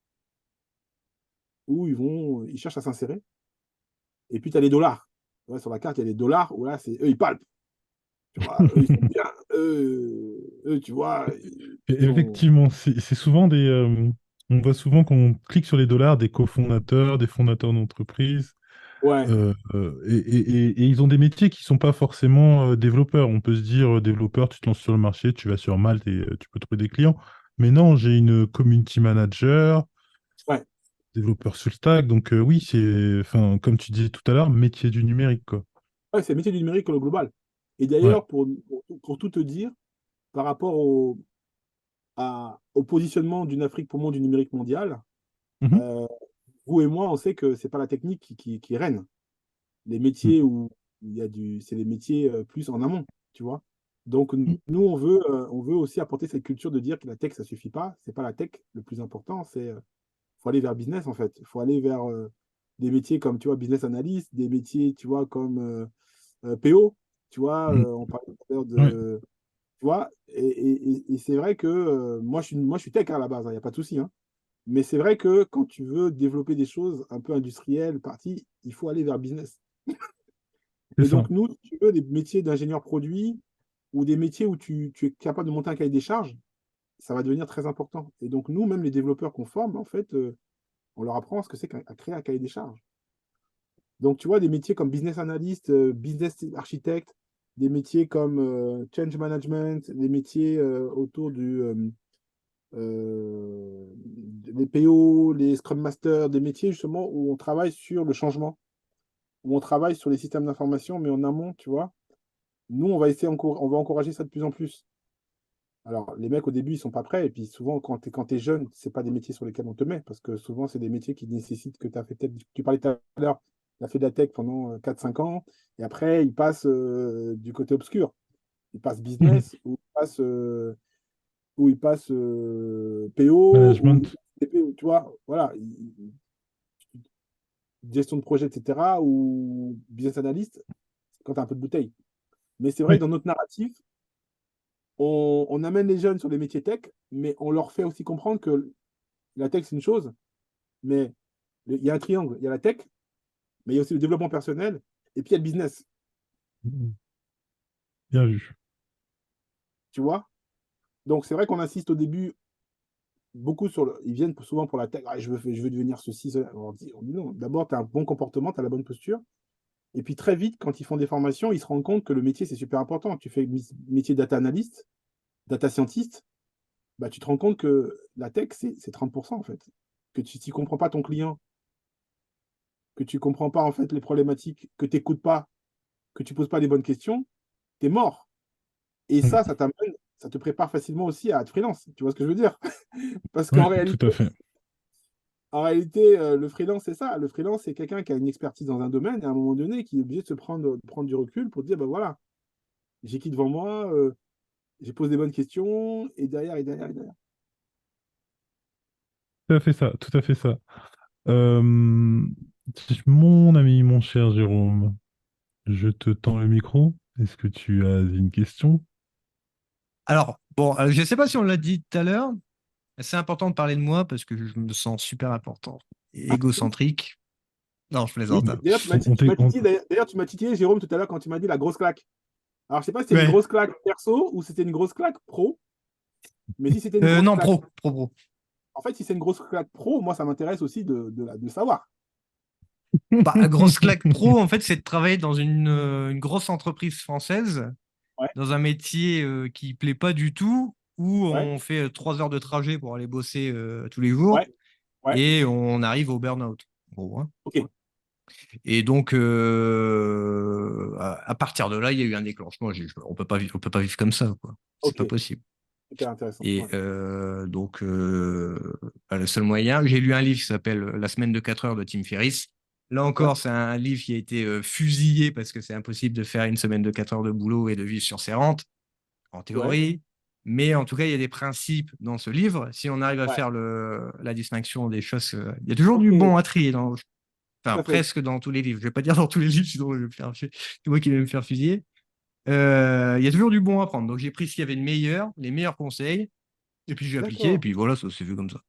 où ils cherchent à s'insérer. Et puis, tu as les dollars. Ouais, sur la carte, il y a les dollars, où là, c'est eux, ils palpent. Tu vois, eux, ils sont bien. Eux, tu vois, ils ont. Effectivement, c'est souvent on voit souvent quand on clique sur les dollars des cofondateurs, des fondateurs d'entreprises, Ouais, et ils ont des métiers qui sont pas forcément développeurs. On peut se dire, développeur, tu te lances sur le marché, tu vas sur Malte et tu peux trouver des clients. Mais non, j'ai une community manager, ouais. développeur full stack. Donc oui, enfin, comme tu disais tout à l'heure, métier du numérique, quoi. Ouais, c'est le métier du numérique au global. Et Ouais. d'ailleurs, pour tout te dire, par rapport au positionnement d'une Afrique poumon du numérique mondial, Mhm. euh, vous et moi, on sait que c'est pas la technique qui règne. Les métiers où c'est les métiers plus en amont, tu vois. Donc, Mm. nous, on veut aussi apporter cette culture de dire que la tech, ça suffit pas. C'est pas la tech le plus important, faut aller vers le business, en fait. Il faut aller vers des métiers comme, tu vois, business analyst, des métiers, tu vois, comme PO, tu vois, Mm. on parlait tout à l'heure Ouais. de, tu vois, et c'est vrai que moi, je suis tech hein, à la base, il n'y a pas de souci, hein. Mais c'est vrai que quand tu veux développer des choses un peu industrielles, parties, il faut aller vers le business. C'est Et ça. donc, nous, si tu veux, des métiers d'ingénieur produit ou des métiers où tu es capable de monter un cahier des charges, ça va devenir très important. Et donc, nous, même les développeurs qu'on forme, en fait, on leur apprend ce que c'est qu'à créer un cahier des charges. Donc, tu vois, des métiers comme business analyst, business architect, des métiers comme change management, des métiers autour les PO, les Scrum Masters, des métiers justement où on travaille sur le changement, où on travaille sur les systèmes d'information, mais en amont, tu vois. Nous, on va encourager ça de plus en plus. Alors, les mecs, au début, ils sont pas prêts. Et puis, souvent, quand tu es jeune, c'est pas des métiers sur lesquels on te met. Parce que souvent, c'est des métiers qui nécessitent que tu as fait peut-être. Tu parlais tout à l'heure, tu as fait de la tech pendant 4 5 ans. Et après, ils passent du côté obscur. Ils passent Mhm. business, ou ils passent PO, ou Management. TP, tu vois. Voilà. Gestion de projet, etc. Ou business analyst, quand tu as un peu de bouteille. Mais c'est vrai que Oui, dans notre narratif, on amène les jeunes sur les métiers tech, mais on leur fait aussi comprendre que la tech, c'est une chose, mais il y a un triangle. Il y a la tech, mais il y a aussi le développement personnel, et puis il y a le business, bien vu. tu vois. Donc, c'est vrai qu'on insiste au début ils viennent souvent pour la tech. Ah, je veux devenir ceci, cela. On dit non. D'abord, tu as un bon comportement, tu as la bonne posture. Et puis très vite, quand ils font des formations, ils se rendent compte que le métier, c'est super important. Tu fais métier data analyst, data scientist, bah, tu te rends compte que la tech, c'est 30% en fait. Que tu ne comprends pas ton client, que tu ne comprends pas en fait les problématiques, que tu n'écoutes pas, que tu ne poses pas les bonnes questions, tu es mort. Et Mm. ça te prépare facilement aussi à être freelance. Tu vois ce que je veux dire? Parce qu'en Ouais, tout réalité, à fait. le freelance, c'est ça. Le freelance, c'est quelqu'un qui a une expertise dans un domaine et à un moment donné, qui est obligé de prendre du recul pour dire, ben voilà, j'ai qui devant moi, j'ai posé des bonnes questions, et derrière, et derrière, et derrière. Tout à fait ça, tout à fait ça. Euh, Mon ami, mon cher Jérôme, je te tends le micro. Est-ce que tu as une question? Alors, bon, je ne sais pas si on l'a dit tout à l'heure, c'est important de parler de moi parce que je me sens super important et égocentrique. Non, je Oui, plaisante, hein. d'ailleurs, d'ailleurs, tu m'as titillé, Jérôme, tout à l'heure, quand tu m'as dit la grosse claque. Alors, je sais pas si c'était une Ouais. grosse claque perso ou si c'était une grosse claque pro, mais si c'était une grosse Non, claque, pro. en fait, si c'est une grosse claque pro, moi, ça m'intéresse aussi de savoir. Bah, grosse claque pro, en fait, c'est de travailler dans une grosse entreprise française, Ouais, dans un métier qui plaît pas du tout, où ouais, on fait 3 heures de trajet pour aller bosser tous les jours ouais, ouais. et on arrive au burn-out, en gros, hein. Ok, Et donc, à partir de là, il y a eu un déclenchement. On peut pas vivre comme ça, quoi. C'est ok. pas possible. Hyper intéressant. Et Ouais. donc, bah, le seul moyen, j'ai lu un livre qui s'appelle La semaine de 4 heures de Tim Ferriss. Là Ouais, encore, c'est un livre qui a été fusillé parce que c'est impossible de faire une semaine de 4 heures de boulot et de vivre sur ses rentes, en ouais, théorie. Mais en tout cas, il y a des principes dans ce livre. Si on arrive à ouais. faire la distinction des choses, il y a toujours Ok, du bon à trier tout enfin, à fait. presque dans tous les livres. Je vais pas dire dans tous les livres, sinon je vais me faire, c'est moi qui vais me faire fusiller. Il y a toujours du bon à prendre. Donc j'ai pris ce qu'il y avait de meilleur, les meilleurs conseils, et puis j'ai appliqué, et D'accord. puis voilà, ça s'est vu comme ça.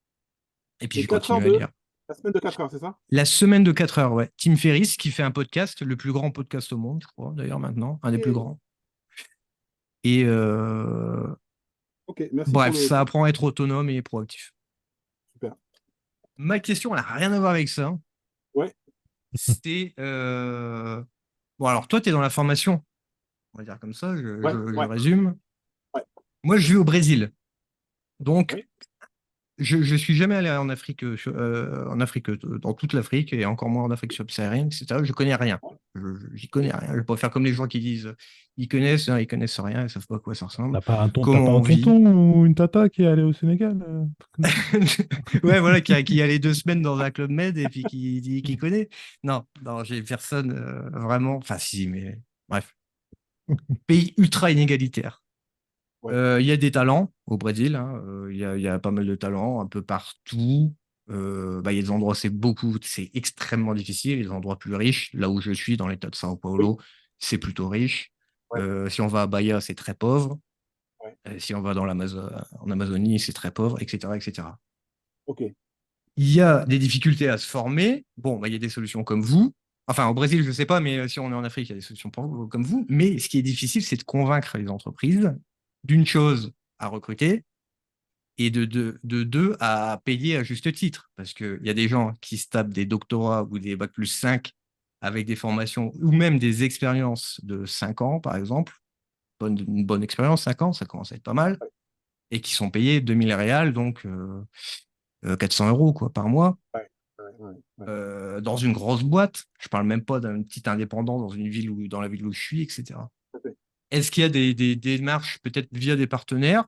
Et puis Et j'ai 4 heures continué à de... lire. La semaine de 4 heures, c'est ça? La semaine de 4 heures, ouais. Tim Ferriss qui fait un podcast, le plus grand podcast au monde, je crois, d'ailleurs maintenant, un des plus Ok, grands. Et ok, merci pour bref, le... ça apprend à être autonome et proactif. Super. Ma question, elle n'a rien à voir avec ça. Ouais, C'est bon, alors toi, tu es dans la formation, on va dire comme ça, ouais, je ouais, résume. ouais. Moi, je vis au Brésil. Donc, Oui, je suis jamais allé en Afrique, dans toute l'Afrique, et encore moins en Afrique subsaharienne, etc. Je connais rien. J'y connais rien. Je vais pas faire comme les gens qui disent ils connaissent, hein, ils connaissent rien, ils savent pas à quoi ça ressemble. T'as Comment pas on un vit. tonton ou une tata qui est allée au Sénégal? Un truc comme ça. Ouais, voilà, qui a les 2 semaines dans un club med et puis qui dit qu'il connaît. Non, non, j'ai personne vraiment. Enfin, si, mais bref. Pays ultra inégalitaire. ouais. Il y a des talents au Brésil, hein, il y a pas mal de talents un peu partout. Bah, il y a des endroits, c'est extrêmement difficile. Les endroits plus riches, là où je suis, dans l'état de São Oui, Paulo, c'est plutôt riche. ouais, Si on va à Bahia, c'est très pauvre. ouais. Si on va en Amazonie, c'est très pauvre, etc., etc. Ok. Il y a des difficultés à se former. Bon, bah, il y a des solutions comme vous. Enfin, au Brésil, je ne sais pas, mais si on est en Afrique, il y a des solutions comme vous. Mais ce qui est difficile, c'est de convaincre les entreprises d'une chose à recruter et de deux à payer à juste titre. Parce qu'il y a des gens qui se tapent des doctorats ou des bac+5 avec des formations ou même des expériences de 5 ans, par exemple. Une bonne expérience, 5 ans, ça commence à être pas mal. Et qui sont payés 2000 réals, donc 400 euros quoi, par mois. Ouais, ouais, ouais, ouais. Dans une grosse boîte. Je parle même pas d'un petit indépendant dans une ville dans la ville où je suis, etc. Tout à fait. Est-ce qu'il y a des démarches peut-être via des partenaires?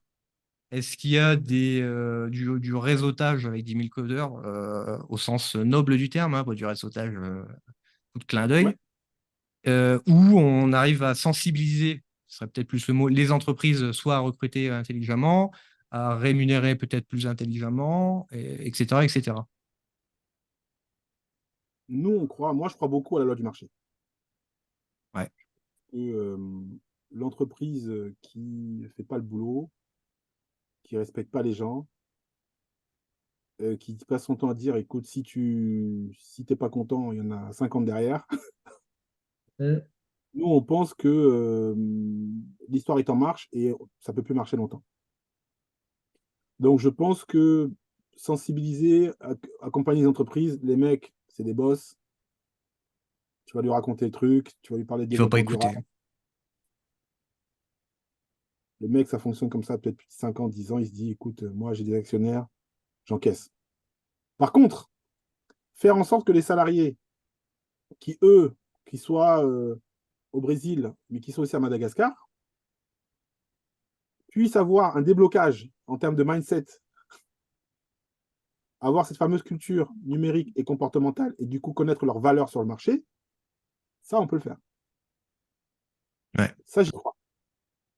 Est-ce qu'il y a du réseautage avec 10 000 codeurs au sens noble du terme, hein, pas du réseautage coup de clin Ouais. d'œil, où on arrive à sensibiliser, ce serait peut-être plus le mot, les entreprises soit à recruter intelligemment, à rémunérer peut-être plus intelligemment, etc., etc. Moi, je crois beaucoup à la loi du marché. Ouais. Que, l'entreprise qui ne fait pas le boulot, qui ne respecte pas les gens, qui passe son temps à dire, écoute, si t'es pas content, il y en a 50 derrière. Nous, on pense que l'histoire est en marche et ça peut plus marcher longtemps. Donc, je pense que sensibiliser, accompagner les entreprises. Les mecs, c'est des boss. Tu vas lui raconter le truc, tu vas lui parler de Il faut pas développement écouter. durable. Le mec, ça fonctionne comme ça peut-être depuis 5 ans, 10 ans. Il se dit, écoute, moi, j'ai des actionnaires, j'encaisse. Par contre, faire en sorte que les salariés qui, eux, qui soient au Brésil, mais qui soient aussi à Madagascar, puissent avoir un déblocage en termes de mindset, avoir cette fameuse culture numérique et comportementale, et du coup connaître leurs valeurs sur le marché, ça, on peut le faire. Ouais. Ça, j'y crois.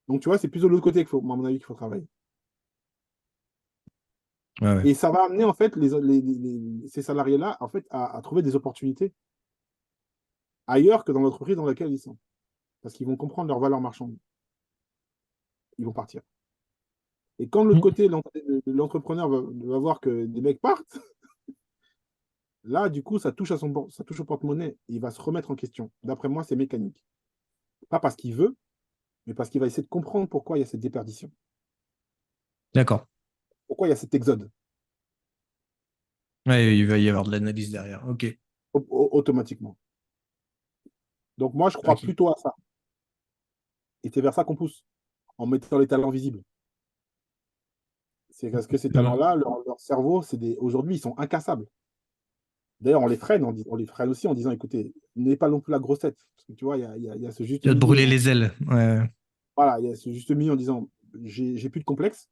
Donc, tu vois, c'est plus de l'autre côté qu'il faut, à mon avis, qu'il faut travailler. Ouais. Et ça va amener, en fait, ces salariés-là, en fait, à trouver des opportunités ailleurs que dans l'entreprise dans laquelle ils sont. Parce qu'ils vont comprendre leurs valeurs marchandes. Ils vont partir. Et quand de l'autre côté, l'entrepreneur va voir que des mecs partent, là, du coup, ça touche au porte-monnaie. Il va se remettre en question. D'après moi, c'est mécanique. Pas parce qu'il veut, mais parce qu'il va essayer de comprendre pourquoi il y a cette déperdition. D'accord. Pourquoi il y a cet exode Ouais, il va y avoir de l'analyse derrière. Ok. automatiquement. Donc moi, je crois Ok. plutôt à ça. Et c'est vers ça qu'on pousse, en mettant les talents visibles. C'est parce que ces talents-là, leur cerveau, aujourd'hui, ils sont incassables. D'ailleurs, on les freine, on les freine aussi en disant, écoutez, n'ayez pas non plus la grosse tête. Parce que tu vois, il y a ce juste Tu vas te milieu. brûler les ailes. Ouais. Voilà, il y a ce juste milieu en disant, j'ai plus de complexe,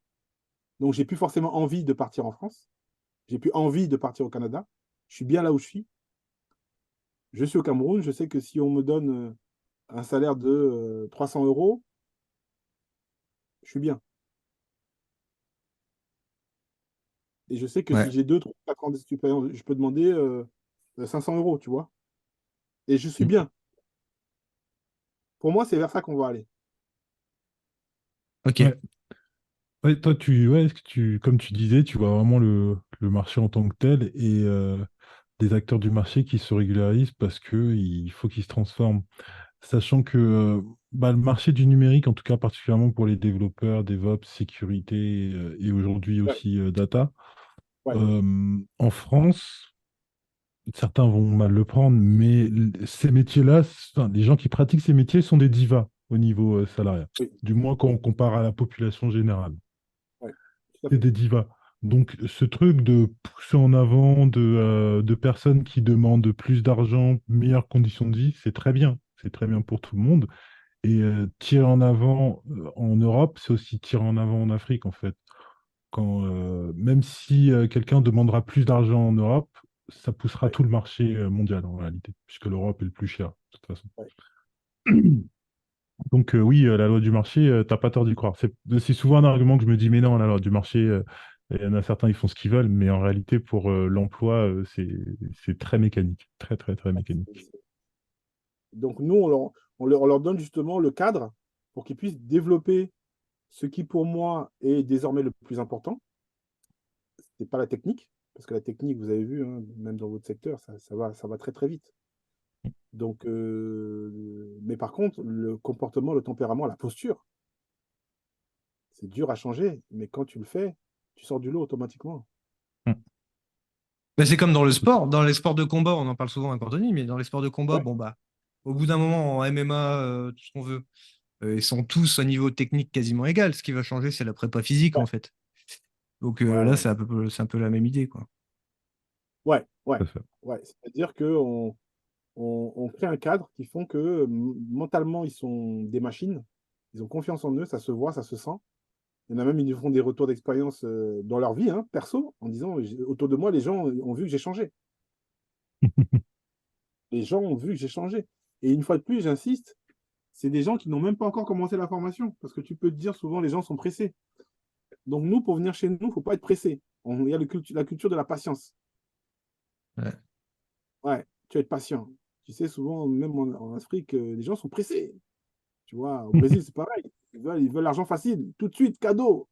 donc j'ai plus forcément envie de partir en France. J'ai plus envie de partir au Canada. Je suis bien là où je suis. Je suis au Cameroun. Je sais que si on me donne un salaire de 300 euros, je suis bien. Et je sais que Ouais. si j'ai 2, 3, 4 ans d'expérience, je peux demander 500 euros, tu vois. Et je suis bien. Pour moi, c'est vers ça qu'on va aller. Ok. Ouais. Ouais, toi, comme tu disais, tu vois vraiment le marché en tant que tel et des acteurs du marché qui se régularisent parce qu'il faut qu'ils se transforment. Sachant que le marché du numérique, en tout cas particulièrement pour les développeurs, DevOps, sécurité et aujourd'hui Ouais, aussi data, ouais, en France, certains vont mal le prendre, mais ces métiers-là, enfin, les gens qui pratiquent ces métiers sont des divas au niveau salarial. oui, Du moins quand on compare à la population générale. ouais, tout à C'est fait. des divas. Donc ce truc de pousser en avant de personnes qui demandent plus d'argent, meilleures conditions de vie, c'est très bien. C'est très bien pour tout le monde. Et tirer en avant en Europe, c'est aussi tirer en avant en Afrique, en fait. Même si quelqu'un demandera plus d'argent en Europe, ça poussera Ouais, tout le marché mondial en réalité, puisque l'Europe est le plus cher, de toute façon. ouais. Donc oui, la loi du marché, t'as pas tort d'y croire. C'est souvent un argument que je me dis, mais non, la loi du marché, il y en a certains, ils font ce qu'ils veulent, mais en réalité, pour l'emploi, c'est très mécanique, très, très, très mécanique. Donc nous, on leur donne justement le cadre pour qu'ils puissent développer ce qui, pour moi, est désormais le plus important. Ce n'est pas la technique, parce que la technique, vous avez vu, hein, même dans votre secteur, ça va très, très vite. Donc, mais par contre, le comportement, le tempérament, la posture, c'est dur à changer, mais quand tu le fais, tu sors du lot automatiquement. Mm. Mais c'est comme dans le sport. Dans les sports de combat, on en parle souvent avec Anthony, mais dans les sports de combat, Ouais, bon bah, au bout d'un moment, en MMA, tout ce qu'on veut, ils sont tous à niveau technique quasiment égal. Ce qui va changer, c'est la prépa physique, ouais, en fait. Donc ouais, là, ouais, c'est un peu la même idée, quoi. ouais, ouais, Tout à fait. ouais. C'est-à-dire qu'on crée un cadre qui font que mentalement, ils sont des machines, ils ont confiance en eux, ça se voit, ça se sent. Il y en a même, ils nous font des retours d'expérience dans leur vie, hein, perso, en disant, autour de moi, les gens ont vu que j'ai changé. Les gens ont vu que j'ai changé. Et une fois de plus, j'insiste, c'est des gens qui n'ont même pas encore commencé la formation. Parce que tu peux te dire, souvent, les gens sont pressés. Donc, nous, pour venir chez nous, il ne faut pas être pressé. Il y a la culture de la patience. Ouais. Ouais, tu vas être patient. Tu sais, souvent, même en Afrique, les gens sont pressés. Tu vois, au Brésil, c'est pareil. Ils veulent l'argent facile, tout de suite, cadeau.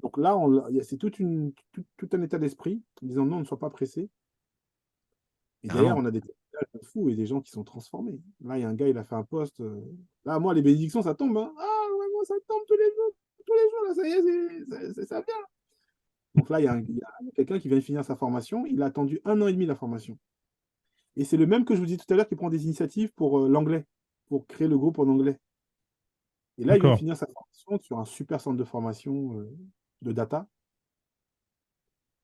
Donc là, c'est tout un état d'esprit en disant non, ne sois pas pressé. Et derrière, Carrément. on a des témoignages de fous et des gens qui sont transformés. Là, il y a un gars, il a fait un post. Là, moi, les bénédictions, ça tombe, hein. Ah, ouais, moi, ça tombe tous les jours. Tous les jours, là, ça y est, ça vient. Donc là, il y a quelqu'un qui vient de finir sa formation, il a attendu 1 an et demi la formation. Et c'est le même que je vous disais tout à l'heure qui prend des initiatives pour l'anglais, pour créer le groupe en anglais. Et là, il vient de D'accord. finir sa formation sur un super centre de formation de data.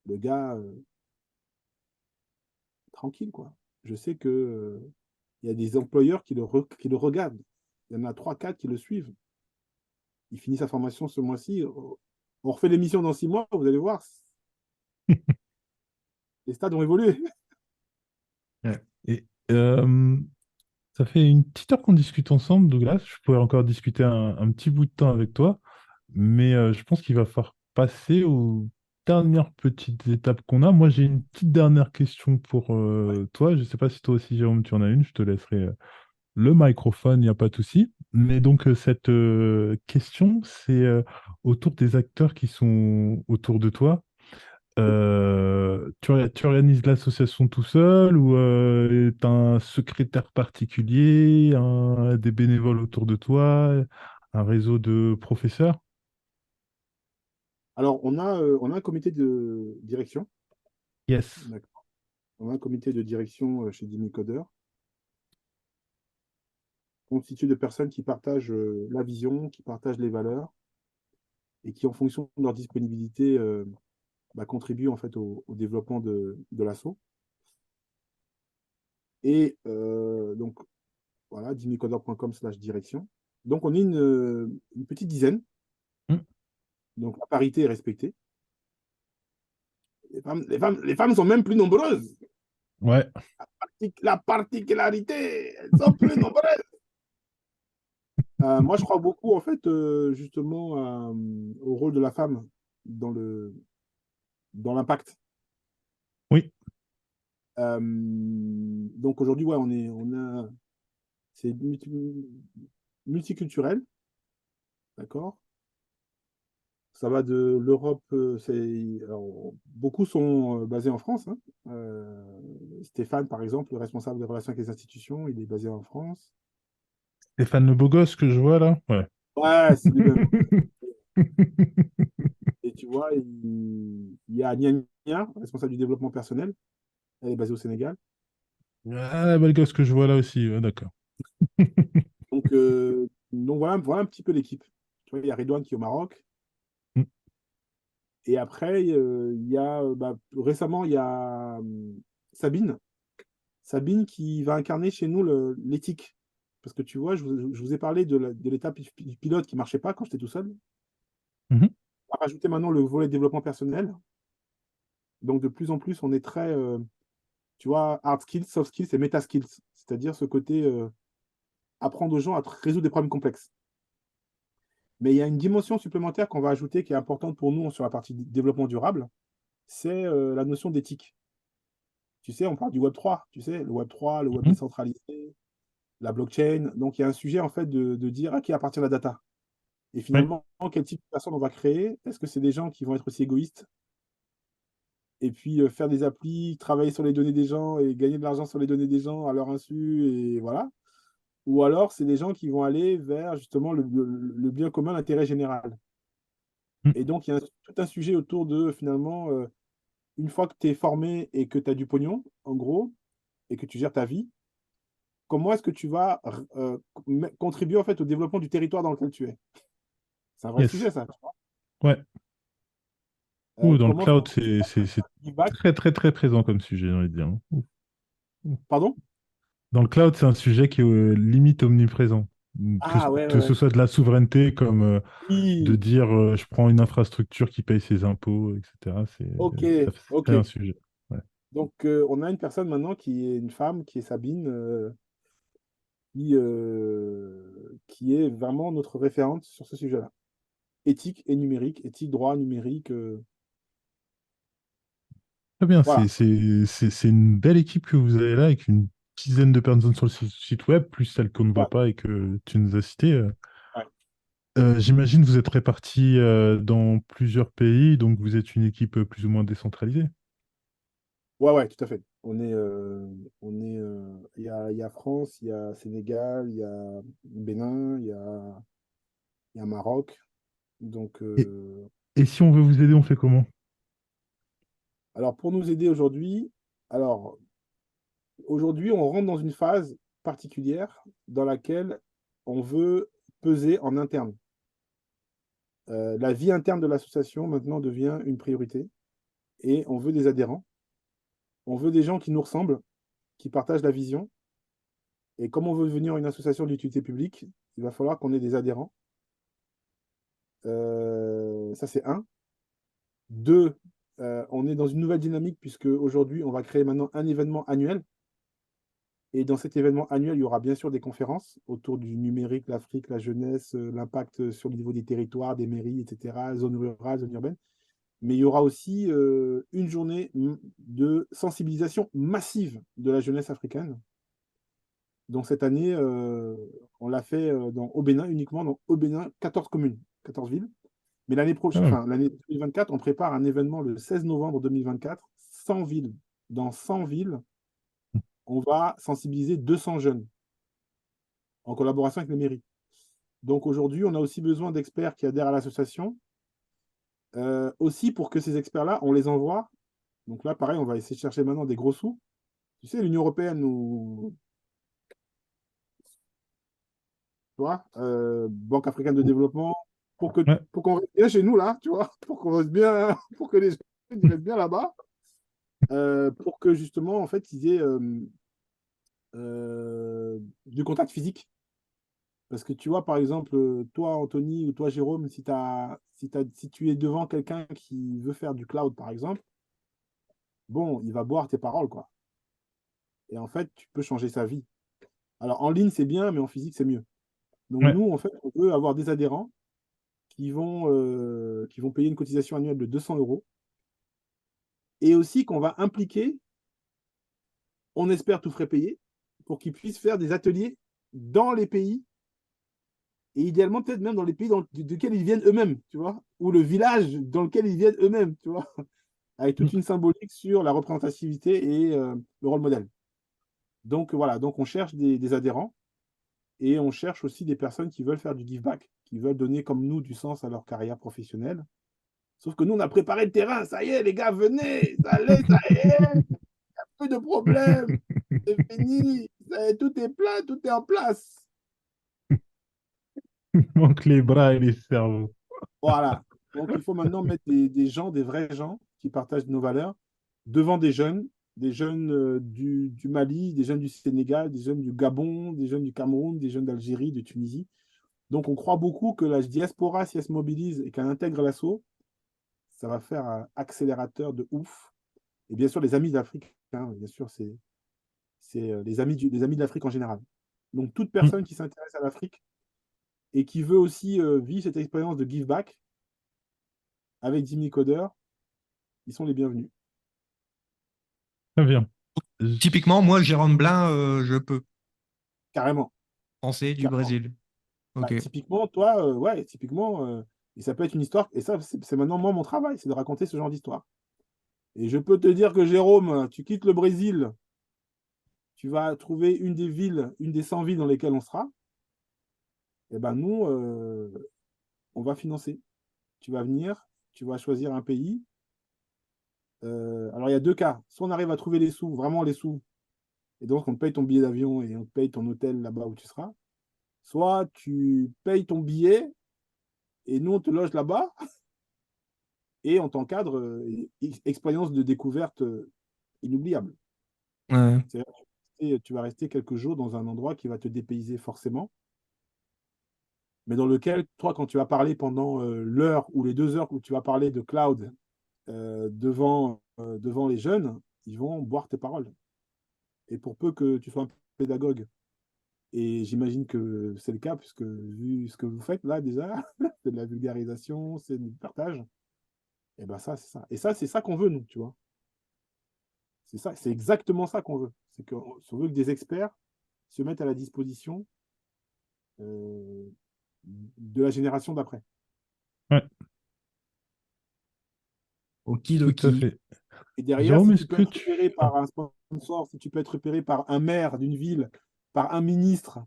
Le gars, tranquille, quoi. Je sais que il y a des employeurs qui le regardent. Il y en a 3, 4 qui le suivent. Il finit sa formation ce mois-ci. On refait l'émission dans 6 mois, vous allez voir, les stades ont évolué. Ouais. Et ça fait une petite heure qu'on discute ensemble, Douglas. Je pourrais encore discuter un petit bout de temps avec toi, mais je pense qu'il va falloir passer aux dernières petites étapes qu'on a. Moi, j'ai une petite dernière question pour toi. Je ne sais pas si toi aussi, Jérôme, tu en as une. Je te laisserai le microphone, il n'y a pas de souci. Mais donc, cette question, c'est autour des acteurs qui sont autour de toi. Tu organises l'association tout seul ou tu as un secrétaire particulier, des bénévoles autour de toi, un réseau de professeurs? Alors, on a un comité de direction. Yes. D'accord. On a un comité de direction chez Dimi Coder, constitué de personnes qui partagent la vision, qui partagent les valeurs et qui, en fonction de leur disponibilité, contribuent en fait au développement de l'asso. Et donc, voilà, dimicodor.com/direction. Donc, on est une petite dizaine. Hmm. Donc, la parité est respectée. Les femmes sont même plus nombreuses. Ouais. La particularité, elles sont plus nombreuses. Moi, je crois beaucoup, en fait, justement, au rôle de la femme dans dans l'impact. Oui. Donc aujourd'hui, ouais, c'est multiculturel, d'accord? Ça va de l'Europe, alors, beaucoup sont basés en France, hein. Stéphane, par exemple, le responsable des relations avec les institutions, il est basé en France. Stéphane le beau gosse que je vois là? Ouais. Ouais, c'est lui-même. Et tu vois, il y a Nia Nia, responsable du développement personnel. Elle est basée au Sénégal. Ah, la belle gosse que je vois là aussi, ouais, d'accord. Donc voilà un petit peu l'équipe. Tu vois, il y a Redouane qui est au Maroc. Hmm. Et après, il y a récemment, il y a Sabine. Sabine qui va incarner chez nous l'éthique. Parce que tu vois, je vous ai parlé de l'étape pilote qui ne marchait pas quand j'étais tout seul. Mhm. On va rajouter maintenant le volet développement personnel. Donc de plus en plus, on est très, tu vois, hard skills, soft skills et meta skills. C'est-à-dire ce côté apprendre aux gens à résoudre des problèmes complexes. Mais il y a une dimension supplémentaire qu'on va ajouter qui est importante pour nous sur la partie développement durable, c'est la notion d'éthique. Tu sais, on parle du Web3, tu sais, le Web3, le Web Mhm. décentralisé, la blockchain. Donc, il y a un sujet, en fait, de dire à qui appartient la data. Et Oui. finalement, quel type de personnes on va créer? Est-ce que c'est des gens qui vont être aussi égoïstes et puis faire des applis, travailler sur les données des gens et gagner de l'argent sur les données des gens à leur insu et voilà? Ou alors, c'est des gens qui vont aller vers justement le bien commun, l'intérêt général. Hmm. Et donc, il y a tout un sujet autour de finalement, une fois que tu es formé et que tu as du pognon, en gros, et que tu gères ta vie, comment est-ce que tu vas contribuer en fait au développement du territoire dans lequel tu es? C'est un vrai Yes. sujet, ça. Tu vois. Ouais. Ouh, dans le Comment cloud, tu vas c'est give back? très, très, très présent comme sujet, j'ai envie de dire. Ouh. Ouh. Pardon? Dans le cloud, c'est un sujet qui est limite omniprésent. Ah ouais, ouais, Que ce ouais. soit de la souveraineté, comme de Oui, dire je prends une infrastructure qui paye ses impôts, etc. ok, ok. C'est un sujet. Ouais. Donc, on a une personne maintenant qui est une femme, qui est Sabine, qui est vraiment notre référente sur ce sujet-là. Éthique et numérique, éthique, droit, numérique. Très bien, Voilà. c'est une belle équipe que vous avez là, avec une dizaine de personnes sur le site web, plus celles qu'on ne Ouais, voit pas et que tu nous as citées. ouais. J'imagine que vous êtes répartis dans plusieurs pays, donc vous êtes une équipe plus ou moins décentralisée. Ouais, ouais, tout à fait. Il y a France, il y a Sénégal, il y a Bénin, il y a Maroc. Donc, Et, et si on veut vous aider, on fait comment? Alors, pour nous aider aujourd'hui, alors, aujourd'hui, on rentre dans une phase particulière dans laquelle on veut peser en interne. La vie interne de l'association maintenant devient une priorité et on veut des adhérents. On veut des gens qui nous ressemblent, qui partagent la vision. Et comme on veut devenir une association d'utilité publique, il va falloir qu'on ait des adhérents. Ça, c'est un. Deux, on est dans une nouvelle dynamique puisque aujourd'hui, on va créer maintenant un événement annuel. Et dans cet événement annuel, il y aura bien sûr des conférences autour du numérique, l'Afrique, la jeunesse, l'impact sur le niveau des territoires, des mairies, etc., zones rurales, zones urbaines. Mais il y aura aussi une journée de sensibilisation massive de la jeunesse africaine. Donc cette année, on l'a fait au Bénin, uniquement au Bénin, 14 communes, 14 villes. Mais l'année prochaine, Ah, enfin l'année 2024, on prépare un événement le 16 novembre 2024, 100 villes. Dans 100 villes, on va sensibiliser 200 jeunes en collaboration avec les mairies. Donc aujourd'hui, on a aussi besoin d'experts qui adhèrent à l'association. Aussi pour que ces experts-là, on les envoie. Donc là, pareil, on va essayer de chercher maintenant des gros sous. Tu sais, l'Union européenne nous, tu vois, Banque africaine de développement, ouais. pour qu'on reste bien chez nous, là, tu vois, pour qu'on reste bien, pour que les gens ils restent bien là-bas, pour que justement, en fait, ils aient du contact physique. Parce que tu vois, par exemple, toi, Anthony, ou toi, Jérôme, si tu es devant quelqu'un qui veut faire du cloud, par exemple, bon, il va boire tes paroles, quoi. Et en fait, tu peux changer sa vie. Alors, en ligne, c'est bien, mais en physique, c'est mieux. Donc, Ouais. nous, en fait, on veut avoir des adhérents qui vont payer une cotisation annuelle de 200 euros et aussi qu'on va impliquer, on espère tout frais payé, pour qu'ils puissent faire des ateliers dans les pays et idéalement peut-être même dans les pays desquels ils viennent eux-mêmes, tu vois, ou le village dans lequel ils viennent eux-mêmes, tu vois, avec toute Mm. une symbolique sur la représentativité et le rôle modèle. Donc voilà, donc on cherche des adhérents et on cherche aussi des personnes qui veulent faire du give back, qui veulent donner comme nous du sens à leur carrière professionnelle. Sauf que nous, on a préparé le terrain. Ça y est, les gars, venez. Ça y est, plus de problème. C'est fini. Tout est plein, tout est en place. Il manque les bras et les cerveaux. Voilà. Donc, il faut maintenant mettre des gens, des vrais gens qui partagent nos valeurs devant des jeunes du Mali, des jeunes du Sénégal, des jeunes du Gabon, des jeunes du Cameroun, des jeunes d'Algérie, de Tunisie. Donc, on croit beaucoup que la diaspora, si elle se mobilise et qu'elle intègre l'assaut, ça va faire un accélérateur de ouf. Et bien sûr, les amis d'Afrique, hein, bien sûr, c'est les amis de l'Afrique en général. Donc, toute Mm. personne qui s'intéresse à l'Afrique et qui veut aussi vivre cette expérience de give back avec Jimmy Coder, ils sont les bienvenus. Très bien. Typiquement, moi, Jérôme Blin, je peux. Carrément. Français du Carrément. Brésil. Bah, Ok. typiquement, toi, ouais, typiquement, et ça peut être une histoire, et ça, c'est maintenant moi mon travail, c'est de raconter ce genre d'histoire. Et je peux te dire que Jérôme, tu quittes le Brésil, tu vas trouver une des villes, une des 100 villes dans lesquelles on sera, et ben nous, on va financer. Tu vas venir, tu vas choisir un pays. Alors, il y a deux cas. Soit on arrive à trouver les sous, vraiment les sous, et donc on te paye ton billet d'avion et on te paye ton hôtel là-bas où tu seras. Soit tu payes ton billet et nous, on te loge là-bas et on t'encadre, expérience de découverte inoubliable. Ouais. Tu vas rester quelques jours dans un endroit qui va te dépayser forcément, mais dans lequel, toi, quand tu vas parler pendant l'heure ou les 2 heures où tu vas parler de cloud devant les jeunes, ils vont boire tes paroles. Et pour peu que tu sois un pédagogue, et j'imagine que c'est le cas, puisque vu ce que vous faites là déjà, c'est de la vulgarisation, c'est du partage, et ben ça, c'est ça. Et ça, c'est ça qu'on veut, nous, tu vois. C'est ça, c'est exactement ça qu'on veut. C'est qu'on veut que des experts se mettent à la disposition euh, de la génération d'après. Ouais, tout à Okidoki. fait. Et derrière, Jérôme, si est-ce tu peux que être tu... repéré Ah, par un sponsor, si tu peux être repéré par un maire d'une ville, par un ministre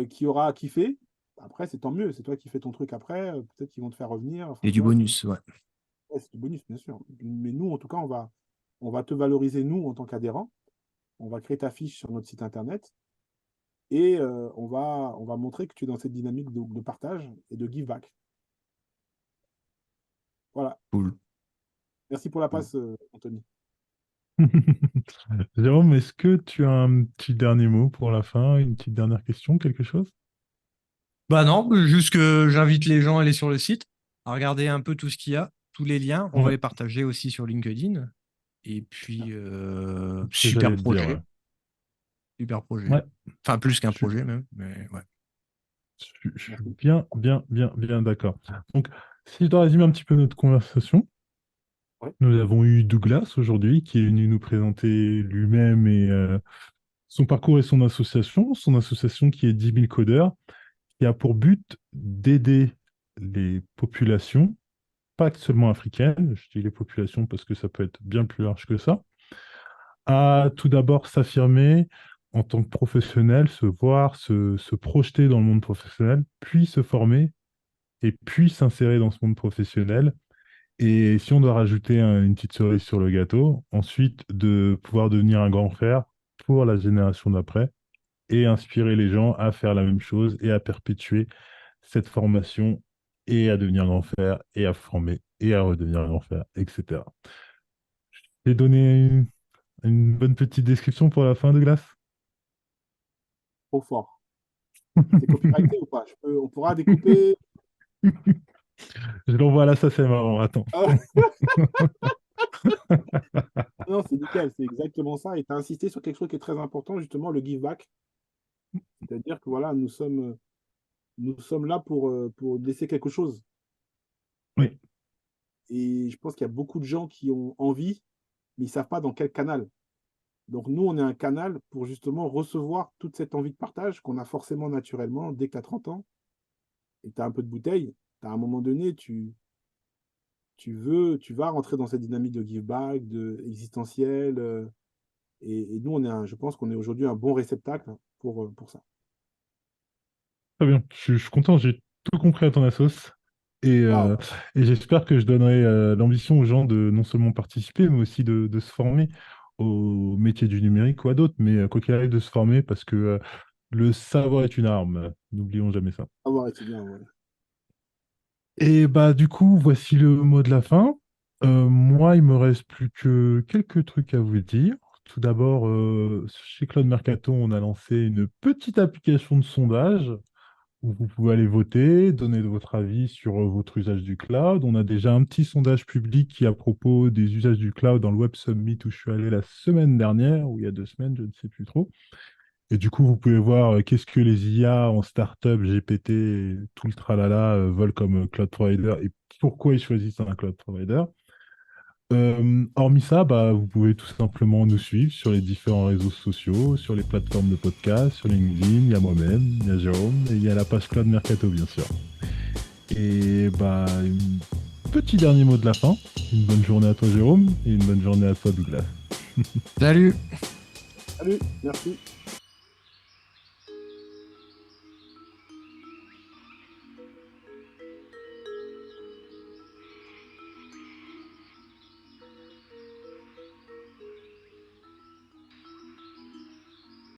qui aura kiffé, après, c'est tant mieux. C'est toi qui fais ton truc après. Peut-être qu'ils vont te faire revenir. Enfin, Et tu du vois, bonus, ouais. Ouais, c'est du bonus, bien sûr. Mais nous, en tout cas, on va te valoriser, nous, en tant qu'adhérent. On va créer ta fiche sur notre site internet et on va montrer que tu es dans cette dynamique de partage et de give back. Voilà. Cool. Merci pour la passe, Anthony. Jérôme, est-ce que tu as un petit dernier mot pour la fin, une petite dernière question, quelque chose? Bah non, juste que j'invite les gens à aller sur le site, à regarder un peu tout ce qu'il y a, tous les liens. On va Ouais, les partager aussi sur LinkedIn. Et puis, c'est ce que j'allais te dire, ouais. super projet. Ouais, Enfin, plus je qu'un suis, projet même, mais ouais. je suis Merci. bien d'accord. Donc, si je dois résumer un petit peu notre conversation, Ouais. nous avons eu Douglas aujourd'hui qui est venu nous présenter lui-même et son parcours et son association qui est 10 000 codeurs, qui a pour but d'aider les populations, pas seulement africaines, je dis les populations parce que ça peut être bien plus large que ça, à tout d'abord s'affirmer en tant que professionnel, se voir, se projeter dans le monde professionnel, puis se former et puis s'insérer dans ce monde professionnel. Et si on doit rajouter une petite cerise sur le gâteau, ensuite de pouvoir devenir un grand frère pour la génération d'après et inspirer les gens à faire la même chose et à perpétuer cette formation et à devenir grand frère et à former et à redevenir grand frère, etc. J'ai donné une bonne petite description pour la fin de glace. Trop fort. C'est copyrighté ou pas? On pourra découper. Je l'envoie à la SACEM avant, attends. Ah, non, c'est nickel, c'est exactement ça. Et tu as insisté sur quelque chose qui est très important, justement, le give back. C'est-à-dire que voilà, nous sommes là pour laisser quelque chose. Oui, Et je pense qu'il y a beaucoup de gens qui ont envie, mais ils ne savent pas dans quel canal. Donc nous, on est un canal pour justement recevoir toute cette envie de partage qu'on a forcément naturellement dès que tu as 30 ans et que tu as un peu de bouteille. À un moment donné, tu vas rentrer dans cette dynamique de give back, de existentiel. Et nous, je pense qu'on est aujourd'hui un bon réceptacle pour ça. très bien. Je suis content, j'ai tout compris à ton assos. Et, Waouh, euh, et j'espère que je donnerai l'ambition aux gens de non seulement participer, mais aussi de se former au métier du numérique ou à d'autres. Mais quoi qu'il arrive, de se former parce que le savoir est une arme. N'oublions jamais ça. avoir été bien, ouais. Et bah du coup, voici le mot de la fin. Moi, il me reste plus que quelques trucs à vous dire. Tout d'abord, chez Claude Mercato, on a lancé une petite application de sondage où vous pouvez aller voter, donner votre avis sur votre usage du cloud. On a déjà un petit sondage public qui est à propos des usages du cloud dans le Web Summit où je suis allé la semaine dernière, ou il y a 2 semaines, je ne sais plus trop. Et du coup, vous pouvez voir qu'est-ce que les IA en startup, GPT, et tout le tralala veulent comme cloud provider et pourquoi ils choisissent un cloud provider. Hormis ça, bah, vous pouvez tout simplement nous suivre sur les différents réseaux sociaux, sur les plateformes de podcast, sur LinkedIn, il y a moi-même, il y a Jérôme et il y a la page Cloud Mercato, bien sûr. Et bah, un petit dernier mot de la fin. Une bonne journée à toi, Jérôme, et une bonne journée à toi, Douglas. Salut! Salut, merci.